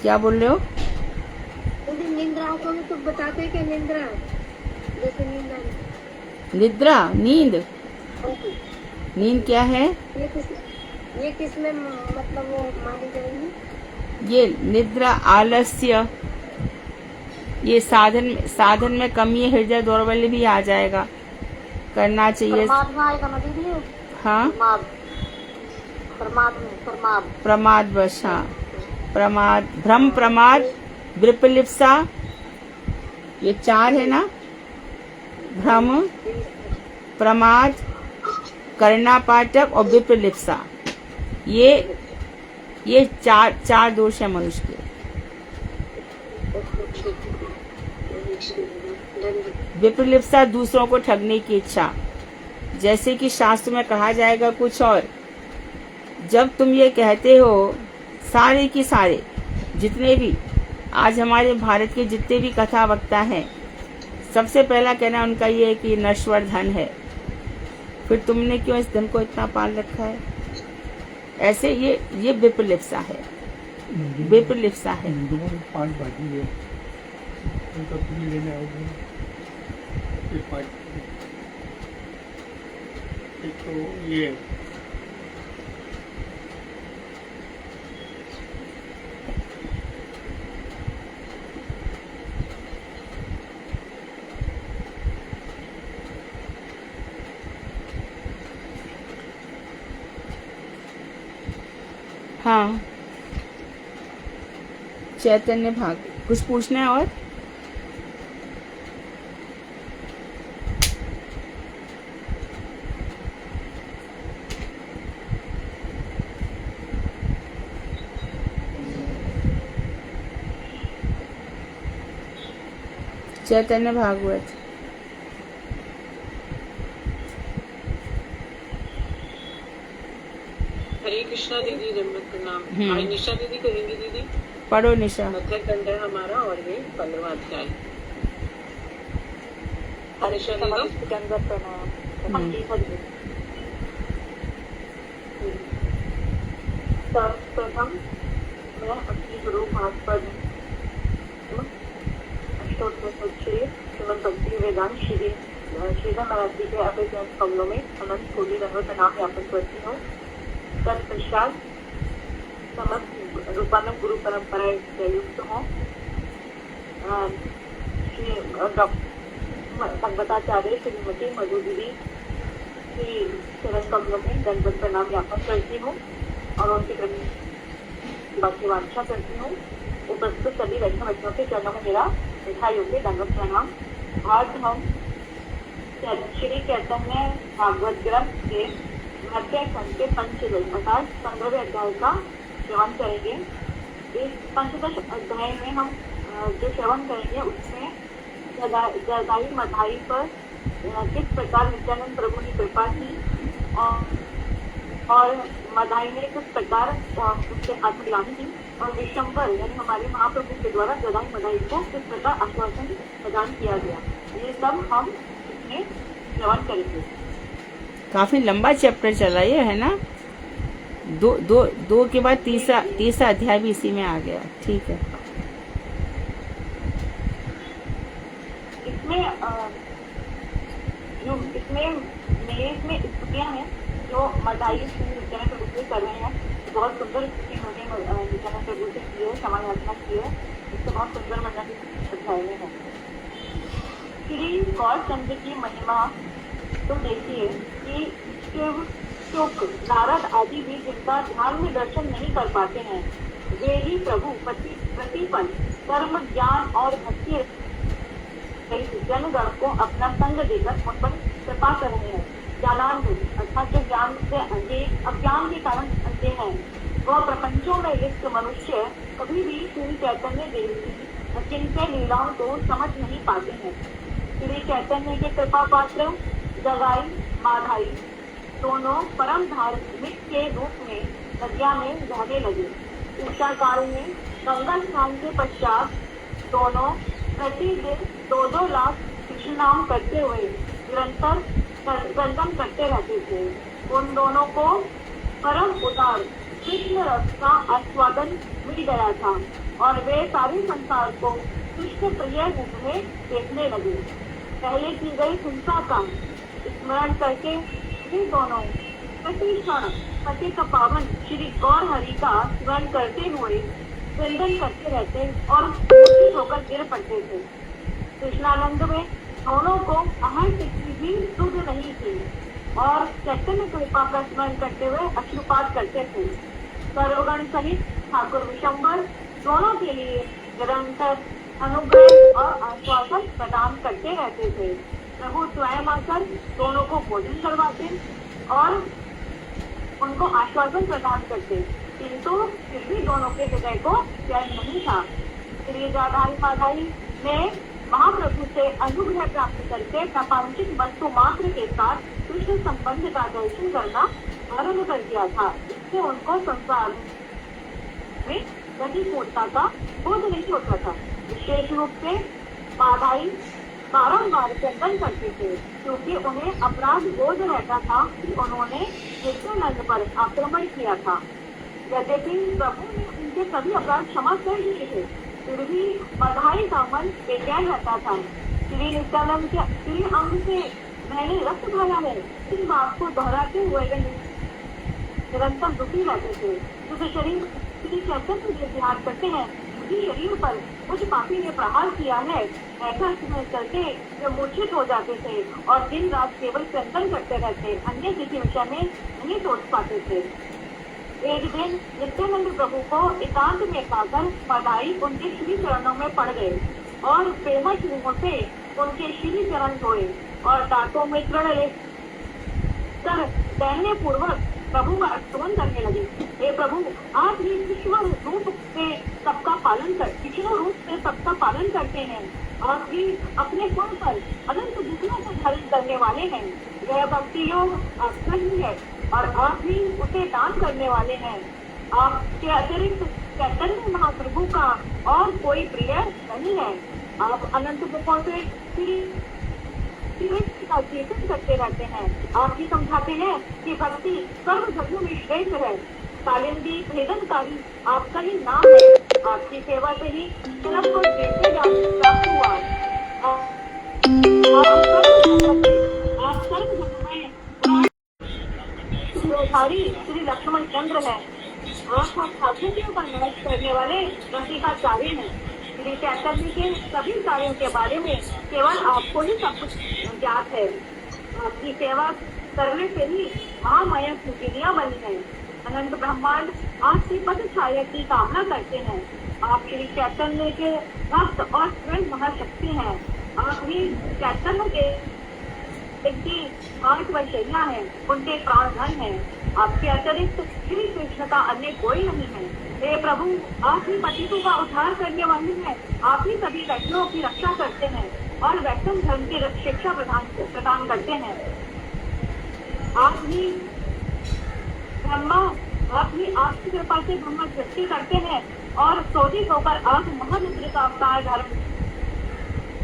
क्या बोल रहे हो? दीदी निंद्राओं को भी तो बताते हैं कि निंद्रा, जैसे निद्रा, नींद। नींद क्या है? ये किसमें मतलब वो मानी जाएगी? ये निद्रा, आलस्य, ये साधन में कमी है, हृदय दौर्बल्य भी आ जाएगा। करना चाहिए। हाँ प्रमाद वश, हाँ प्रमाद, भ्रम, प्रमाद, विपलिप्सा, ये 4 है ना। भ्रम, प्रमाद, करना पाठक और विपलिप्सा, ये चार दोष है मनुष्य के। विपलिप्सा, दूसरों को ठगने की इच्छा। जैसे कि शास्त्र में कहा जाएगा कुछ और, जब तुम ये कहते हो, सारे की सारे जितने भी आज हमारे भारत के जितने भी कथा वक्ता हैं, सबसे पहला कहना उनका ये है कि नश्वर धन है। फिर तुमने क्यों इस धन को इतना पाल रखा है? ऐसे ये विपलिप्सा है, विपलिप्सा है। 5 भाजी है, उनका भी लेने आओगे। एक तो ये हाँ चैतन्य भाग, कुछ पूछना है और? चैतन्य भागवत। हरे कृष्णा दीदी, जन्मत प्रणाम। आज निशा दीदी करेंगी दीदी। पढ़ो निशा। मध्यखंड है हमारा और ये 15वां अध्याय। निशा दीदी। जन्मत प्रणाम। सर्वप्रथम मैं अपनी गुरु महात्मा श्रीमद भक्ति वेदांत श्रीधर महाराज के अभिज्ञान कमलों में अनंत कोटि दंडवत प्रणाम ज्ञापन करती हूँ। तत्पश्चात समस्त रूपानंद गुरु परंपराएं प्रयुक्त हों। भगवताचार्य श्रीमती मधु दीदी की चरण कमलों में दंडवत प्रणाम ज्ञापन करती हूँ और उनकी बाकी वांछा करती हूँ। उपस्थित सभी वैष्णव बच्चों के चरणों में मेरा यथा योग्य दंडवत प्रणाम। आज हम श्री चैतन्य भागवत ग्रंथ के 12वें खंड के पंचदश अर्थात 15वें अध्याय का श्रवण करेंगे। इस पंचदश अध्याय में हम जो श्रवण करेंगे उसमें जदाई मधाई पर किस प्रकार नित्यानंद प्रभु ने कृपा की और मधाई ने किस प्रकार उसके हाथ में लानी की और विशंबर यानी हमारे महाप्रभु के द्वारा जदाई मधाई को किस प्रकार आश्वासन प्रदान किया गया, ये सब हम इसमें श्रवण करेंगे। काफी लंबा चैप्टर चला ये है ना, दो के बाद तीसरा अध्याय भी इसी में आ गया। ठीक है, इसमें स्तुतियां हैं जो मधाई नित्यानंद प्रभु से कर रहे हैं। बहुत सुंदर स्तुति उन्होंने नित्यानंद प्रभु से की है, क्षमा याचना की है, इससे बहुत सुंदर मजा अध्याय में है। श्री गौरचंद्र की महिमा तो देखिए कि शिव, शुक, नारद आदि भी जिनका ध्यान में दर्शन नहीं कर पाते हैं, वे ही प्रभु प्रतिपन कर्म ज्ञान और भक्ति जनगण को अपना संग देकर उन पर कृपा कर रहे हैं। ज्ञानांध अर्थात जो ज्ञान से अंधे, अज्ञान के कारण अंधे हैं, वह प्रपंचों में लिप्त मनुष्य कभी भी श्री चैतन्य देव की अचिंत्य लीलाओं को समझ नहीं पाते हैं। श्री चैतन्य के कृपा पात्र जगाई माधाई दोनों परम धार्मिक के रूप में नदिया में बहने लगे। उषा काल में गंगा स्नान के पश्चात दोनों प्रतिदिन 2-2 लाख कृष्ण नाम करते हुए निरंतर गर्दन करते रहते थे। उन दोनों को परम उदार कृष्ण रस का आस्वादन मिल गया था और वे सारे संसार को कृष्ण प्रिय रूप में देखने लगे। पहले की गई हिंसा का स्मरण करके वे दोनों प्रति क्षण पति का पावन श्री गौर हरि का स्मरण करते हुए वंदन करते रहते और मूर्छित होकर गिर पड़ते थे। कृष्णानंद में दोनों को आहर की भी सुध नहीं थी और चैतन्य कृपा का स्मरण करते हुए अश्रुपात करते थे। सर्वगण सहित ठाकुर विशंबर दोनों के लिए निरंतर अनुग्रह और आश्वासन प्रदान करते रहते थे। प्रभु स्वयं आकर दोनों को भोजन करवाते और उनको आश्वासन प्रदान करते, किंतु फिर भी दोनों के हृदय को चैन नहीं था। श्री जदाई माधाई ने महाप्रभु से अनुग्रह प्राप्त करके प्रापंचिक वस्तु मात्र के साथ कृष्ण संबंध का दर्शन करना आरम्भ कर दिया था। इससे उनको संसार में गतिपूर्णता का बोध नहीं होता था। विशेष रूप से माधाई बारंबार चंदन करते थे क्योंकि उन्हें अपराध बोध रहता था कि उन्होंने नित्यानंद पर आक्रमण किया था। यद्यपि प्रभु ने उनके सभी अपराध क्षमा कर दिए थे, फिर भी मधाई का मन बेचैन रहता था। श्री नित्यानंद के श्री अंग से मैंने रक्त ढाला है, इस बात को दोहराते हुए वे निरंतर दुखी रहते थे। क्योंकि शरीर श्री चैतन्य ध्यान करते हैं, मुझे शरीर पर कुछ पापी ने प्रहार किया है, ऐसा समझ करके वे मूर्छित हो जाते थे और दिन रात केवल चिंतन करते रहते, अन्य किसी विषय में नहीं सोच पाते थे। एक दिन नित्यानंद प्रभु को एकांत में पाकर मधाई उनके श्री चरणों में पड़ गए और प्रेमश मुंह से उनके श्री चरण धोए और दांतों में तृण लेकर दैन्य पूर्वक प्रभु का स्तवन करने लगे। हे प्रभु, आप ही विष्णु रूप से सबका पालन करते हैं। आप ही अपने गुण पर अनंत दुखों को धारण करने वाले हैं। यह भक्ति योग आपका ही है और आप ही उसे दान करने वाले हैं। आपके अतिरिक्त चैतन्य महाप्रभु का और कोई प्रिय नहीं है। आप अनंत दुखों से का चेतन करते रहते हैं। आप ही समझाते हैं कि भक्ति सर्व धर्मों में श्रेष्ठ है। कालिंदी भेदनकारी आपका ही नाम है। आपकी सेवा से ही जन्म को प्राप्त हुआ। आप सर्व श्री लक्ष्मण चंद्र है। आप ठाकुर के ऊपर नाश करने वाले रसिकाचार्य हैं। श्री चैतन्य के सभी कार्यों के बारे में केवल आपको ही सब कुछ ज्ञात है। आपकी सेवा करने से ही महामाया की दुनिया बनी है। अनंत ब्रह्मांड आपकी पद छाया की कामना करते हैं। आप श्री चैतन्य के भक्त और स्वयं महाशक्ति हैं। आप ही चैतन्य के इनकी 8 वैशैया है, उनके प्राणधन है। आपके अतिरिक्त श्री कृष्ण का अन्य कोई नहीं है। हे प्रभु, आप ही पतितों का उद्धार करने वाले हैं। आप ही सभी वैष्णवों की रक्षा करते हैं और वैष्णव धर्म की शिक्षा प्रदान करते हैं। आप ही ब्रह्मा, आप ही आपकी कृपा से ब्रह्मा सृष्टि करते हैं और क्रोधित होकर आप महारुद्र का अवतार धारण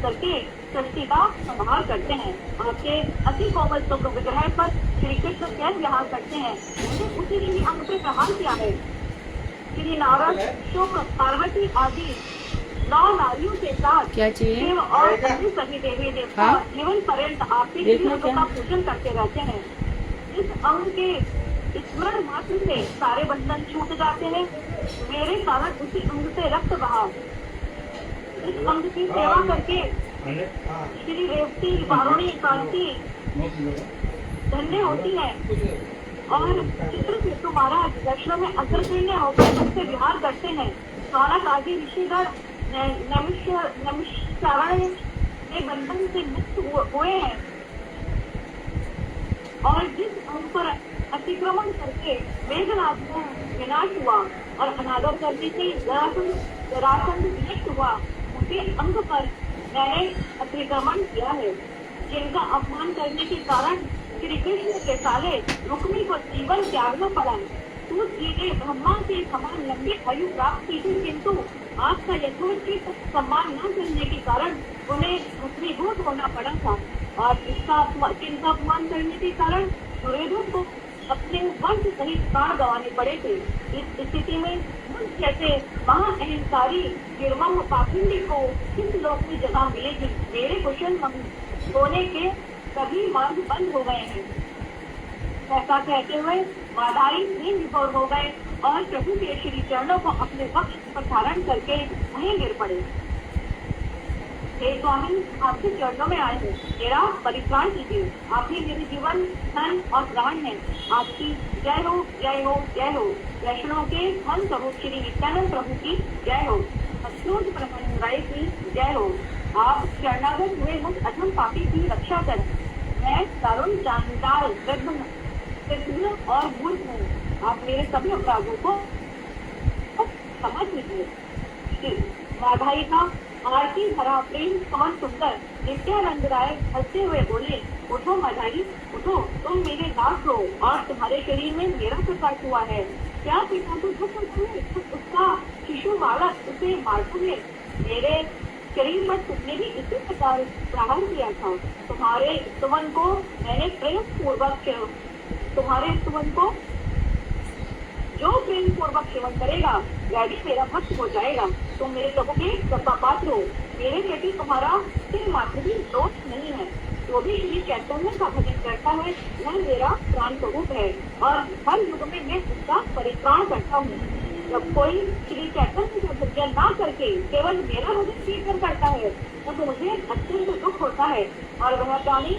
करके सृष्टि का संहार करते हैं। आपके अति कोमल सुख विग्रह पर श्री कृष्ण कैसे विहार करते हैं। मैंने उसी ही अंग पे प्रहार किया है। श्री नारद, शुक, पार्वती आदि 9 नारियों के साथ क्या चाहिए? शिव और अन्य सभी देवी देवता हाँ? जीवन पर्यंत आपके देखना श्री क्या? का पूजन करते रहते हैं। इस अंग के स्मरण मात्र से सारे बंधन छूट जाते हैं। मेरे कारण उसी अंग से रक्त बहा। इस अंग की सेवा करके श्री रेवती, वारुणी, कांति धन्य होती है और चित्रकेतु महाराज दर्शन में अग्रगण्य होकर सबसे विहार करते हैं। सौनक आदि ऋषिगण नैमिषारण्य के बंधन से मुक्त हुए हैं और जिस अंग पर अतिक्रमण करके मेघनाद में विनाश हुआ और अनादर करने से जरासंध विनष्ट हुआ, उनके अंग पर मैंने अतिक्रमण किया है। जिनका अपमान करने के कारण श्री कृष्ण के साले रुक्मी को जीवन त्यागना पड़ा। तू सीधे ब्रह्मा के समान लंबी आयु प्राप्त की थी, किंतु आपका यथोचित सम्मान न करने के कारण उन्हें भस्मीभूत होना पड़ा था और जिनका अपमान करने के कारण दुर्योधन को अपने वंश सहित प्राण गंवाने पड़े थे। इस स्थिति में मुझ जैसे महाअहंकारी निर्मम पाखंडी को किस लोक में जगह मिलेगी। मेरे कुशल होने के सभी मार्ग बंद हो गए हैं। ऐसा कहते हुए माधाई नींद विभोर हो गए और प्रभु के श्री चरणों को अपने वक्ष पर धारण करके वहीं गिर पड़े। हे स्वामी, आपके चरणों में आए हैं, मेरा परित्राण कीजिए। आप ही मेरे जीवन, धन और प्राण है। आपकी जय हो, जय हो, जय हो। वैष्णव के धन स्वरूप श्री नित्यानंद प्रभु की जय हो। अच्युत ब्रह्मण्य राय की जय हो। आप शरणागत हुए मुझ अधम पापी की रक्षा करें। मैं तरुण चांडाल कृष्ण और मूर्ख हूँ। आप मेरे सभी अपराधों को समझ लीजिए। माधाई का आरती भरा प्रेम कौन सुंदर नित्यानंद राय हंसते हुए बोले, उठो माधाई, उठो, तुम मेरे दास हो और तुम्हारे शरीर में मेरा प्रकाश हुआ है। क्या पिता को दुख हुए? उसका शिशु बालक उसे मारते हुए मेरे शरीर पर तुमने भी इसी प्रकार प्रहार किया था। तुम्हारे स्तुवन को मैंने प्रेम पूर्वक, तुम्हारे स्तुवन को जो प्रेम पूर्वक सेवन करेगा वह भी मेरा भक्त हो जाएगा। तुम मेरे प्रभु के कृपा पात्र हो। मेरे प्रति तुम्हारा सिर मात्र भी दोष नहीं है। जो भी श्री चैतन्य का भजन करता है वह मेरा प्राण स्वरूप है और हर युग में मैं उसका परित्राण करता हूँ। जब कोई श्री चैतन्य का भजन ना करके केवल मेरा भजन कीर्तन करता है तब मुझे अत्यंत दुख होता है और वह प्राणी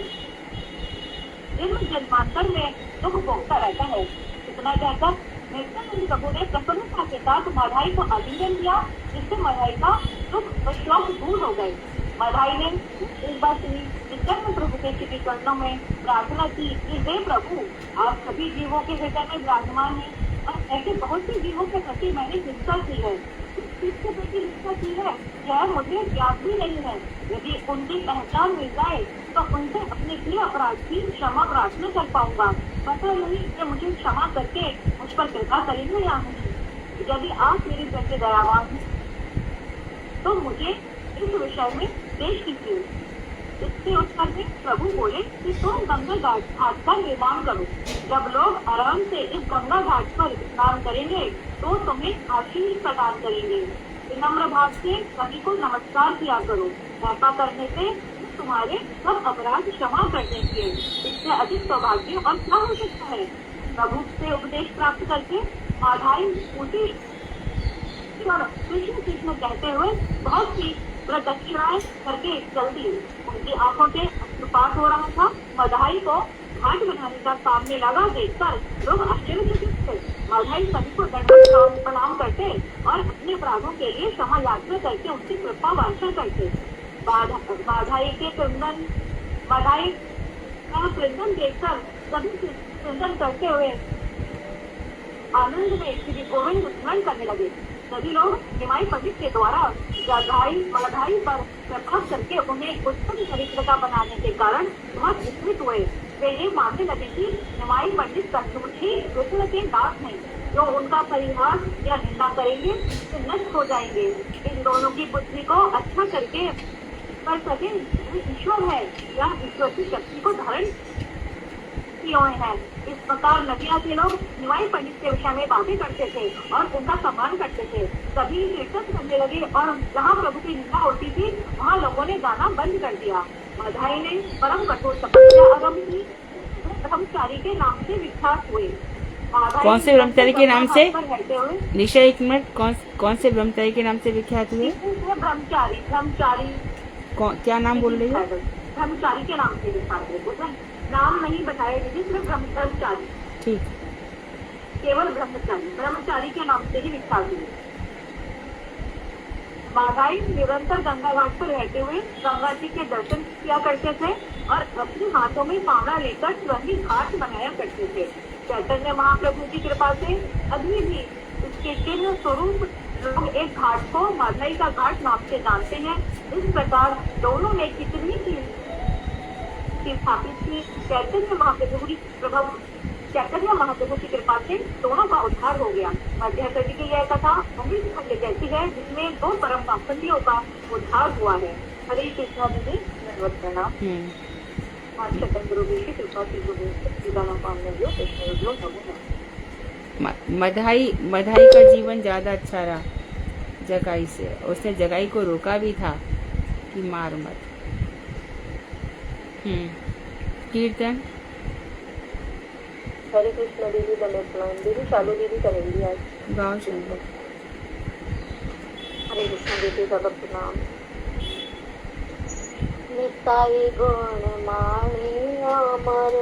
जन्म जन्मांतर में दुख भोगता रहता है। इतना कहकर नित्यानंद प्रभु ने प्रसन्नता के साथ माधाई को आलिंगन किया, जिससे माधाई का दुख और शोक दूर हो गए। माधाई ने एक बार श्री नित्यानंद प्रभु के श्री चरणों में प्रार्थना की कि हे प्रभु, आप सभी जीवों के हृदय में विराजमान हैं और ऐसे बहुत से जीवों के प्रति मैंने हिंसा की है। किसके प्रति हिंसा की है यह मुझे ज्ञात भी नहीं है। यदि उनकी पहचान मिल जाए तो उनसे अपने किए अपराध की क्षमा प्रार्थना कर पाऊंगा। पता नहीं कि मुझे क्षमा करके मुझ पर कृपा करेंगे या नहीं। यदि आप मेरे प्रति दयावान हैं तो मुझे इस विषय में पेश कीजिए। इससे उत्तर में प्रभु बोले कि तुम गंगा घाट का निर्माण करो। जब लोग आराम से इस गंगा घाट पर स्नान करेंगे तो तुम्हें आशीष प्रदान करेंगे। विनम्र भाव से सभी को नमस्कार किया करो। ऐसा करने से तुम्हारे सब अपराध क्षमा कर देंगे। इससे अधिक सौभाग्य और क्या हो सकता है। प्रभु से उपदेश प्राप्त करके माधाई उसी कृष्ण कृष्ण कहते हुए बहुत सी प्रदक्षिणाएं करके चलती। उनकी आंखों से अश्रुपात हो रहा था। माधाई को घाट बनाने का काम में लगा देखकर लोग आश्चर्यचकित थे। माधाई सभी को दंडवत प्रणाम करते और अपने अपराधों के लिए क्षमा याचना करके उनकी कृपा वांछा करते। माधाई वह कृष्ण देखकर सभी चिंतन करते हुए आनंद में श्री गोविंद स्मरण करने लगे। सभी लोग निमाई पंडित के द्वारा मलधाई पर प्रभाव करके उन्हें उत्तम चरित्र बनाने के कारण बहुत विस्मित हुए। वे ये मानने लगे कि निमाई पंडित सचमुच ही कृष्ण के दास हैं, जो उनका परिहास या निंदा करेंगे तो नष्ट हो जाएंगे। इन दोनों की बुद्धि को अच्छा करके कर सके वे ईश्वर है या ईश्वर की शक्ति को धारण किए हुए हैं। इस प्रकार नदिया के लोग निमाई पंडित के विषय में बातें करते थे और उनका सम्मान करते थे। सभी कीर्तन करने लगे और जहाँ प्रभु की निंदा होती थी वहाँ लोगों ने गाना बंद कर दिया। मधाई ने परम कठोर तपस्या आरंभ की। ब्रह्मचारी के नाम से विख्यात हुए। कौन से ब्रह्मचारी के नाम से? रहते हुए निशा एक मिनट, कौन से ब्रह्मचारी के नाम से विख्यात हुए? ब्रह्मचारी क्या नाम बोल रही है? ब्रह्मचारी के नाम से विख्यात हुए। उसमें नाम नहीं बताया गया, सिर्फ ब्रह्मचारी, ठीक, केवल ब्रह्मचारी के नाम से ही विख्यात हुए। माधाई निरंतर गंगा घाट पर रहते हुए गंगा जी के दर्शन किया करते थे और अपने हाथों में फावड़ा लेकर स्वयं घाट बनाया करते थे। चैतन्य महाप्रभु की कृपा से अभी भी इसके चिन्ह स्वरूप लोग एक घाट को माधाई का घाट नाम से जानते हैं। इस प्रकार दोनों ने कितनी चीज स्थापित की। चैतन्य महाप्रभु की कृपा से दोनों का उद्धार हो गया। मध्य कवि की यह कथा अमृत खंड जैसी है, जिसमें दो परम पाखंडियों का उद्धार हुआ है। हरे कृष्णा दीदी, धन्यवाद प्रणाम। कृपा से मधाई का जीवन ज्यादा अच्छा रहा जगाई से। उसने जगाई को रोका भी था कि मार मत। कीर्तन। हरे कृष्ण दीदी, धन्यवाद दीदी। चालू दीदी करेंगी आज गाँव सुंदर। हरे कृष्ण दीदी, जगत प्रणाम। निताई गुण माणी अमर,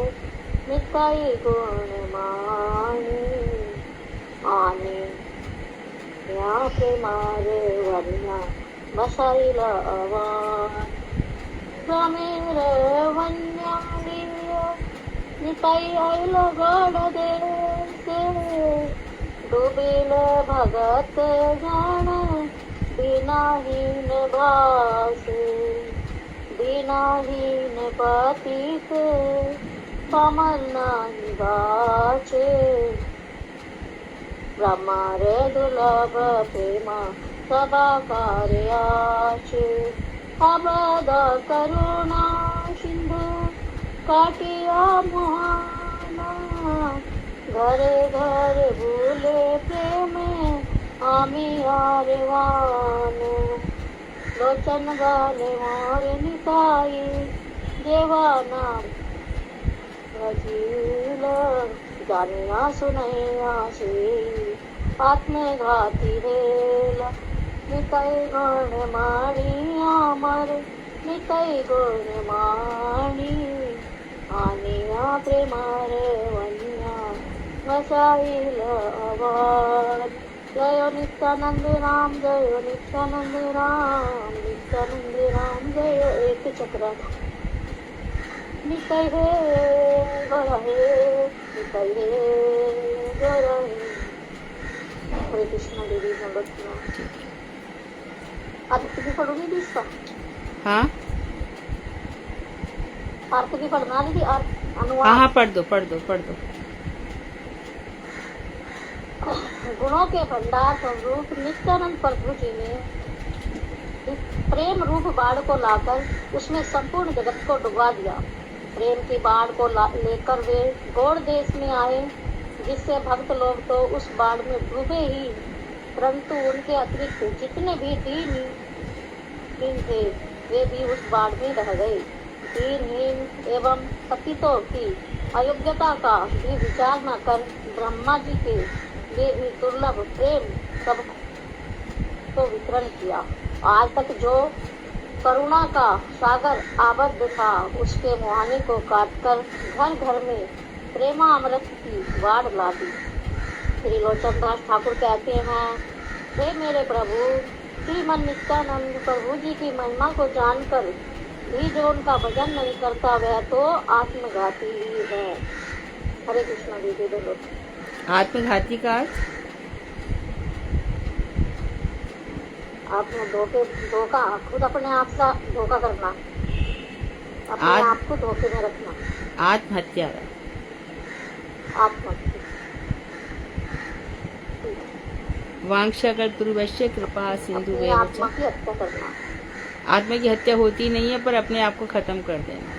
निताई गुण माणी आने या प्रेमार वन्या बसाईला आवाज समीर वन्यालीय निताई आईल गड देसे डुबील भगत जाण बिनाहीन भासे बिनाहीन पतित कमल नाही गाचे ब्रह्मारे दुर्लभ प्रेमा सबा कार्याचे अबद करुणा सिंधु काटिया मुहाना घरे घरे भूले प्रेम आमी आरवान लोचन गाले मोर निताई देवाना रजील जानिया सुनैया से आत्मघाती रेल नितय गुण माणी अमर नितय गुण माणी आनिया प्रेमार वन्या वसाईल आवाज जय नित्यानंद राम, जय नित्यानंद राम, नित्यानंद राम जय। एक चक्र नितय हे गर हे नितय हे गर हे। हरे कृष्ण देवी, नमस्कार। आरती भी पढ़ूंगी भी इसका? हाँ आरती भी पढ़ना दीदी, अनुवाद। हाँ पढ़ दो। गुणों के भंडार स्वरूप नित्यानंद प्रभु जी ने प्रेम रूप बाढ़ को लाकर उसमें संपूर्ण जगत को डुबा दिया। प्रेम की बाढ़ को लेकर वे गौड़ देश में आए, जिससे भक्त लोग तो उस बाढ़ में डूबे ही, परंतु उनके अतिरिक्त जितने भी दीन थे वे भी उस बाढ़ में रह गए। दीनहीन एवं पतितों की अयोग्यता का भी विचार न कर ब्रह्मा जी के लिए भी दुर्लभ प्रेम सबको वितरण किया। आज तक जो करुणा का सागर आबद्ध था, उसके मुहाने को काटकर घर घर में प्रेमामृत की बाढ़ ला दी। श्री लोचन दास ठाकुर कहते हैं, हे मेरे प्रभु, श्रीमन नित्यानंद प्रभु जी की महिमा को जानकर भी जो उनका भजन नहीं करता वह तो आत्मघाती ही है। हरे कृष्ण दीदी बोलो। आत्मघाती का अर्थ? आपने धोखा खुद अपने आप का धोखा करना, अपने आप को धोखे में रखना। आत्महत्या का। आत्महत्या। वांछाकर्तृवश्य कृपा सिंधु अपनी आत्मा की हत्या करना। आत्मा की हत्या होती नहीं है, पर अपने आप को खत्म कर देना।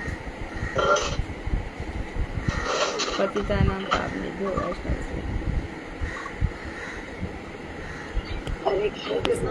पतितानां पावनेभ्यो वैष्णवेभ्यो। हरे कृष्ण।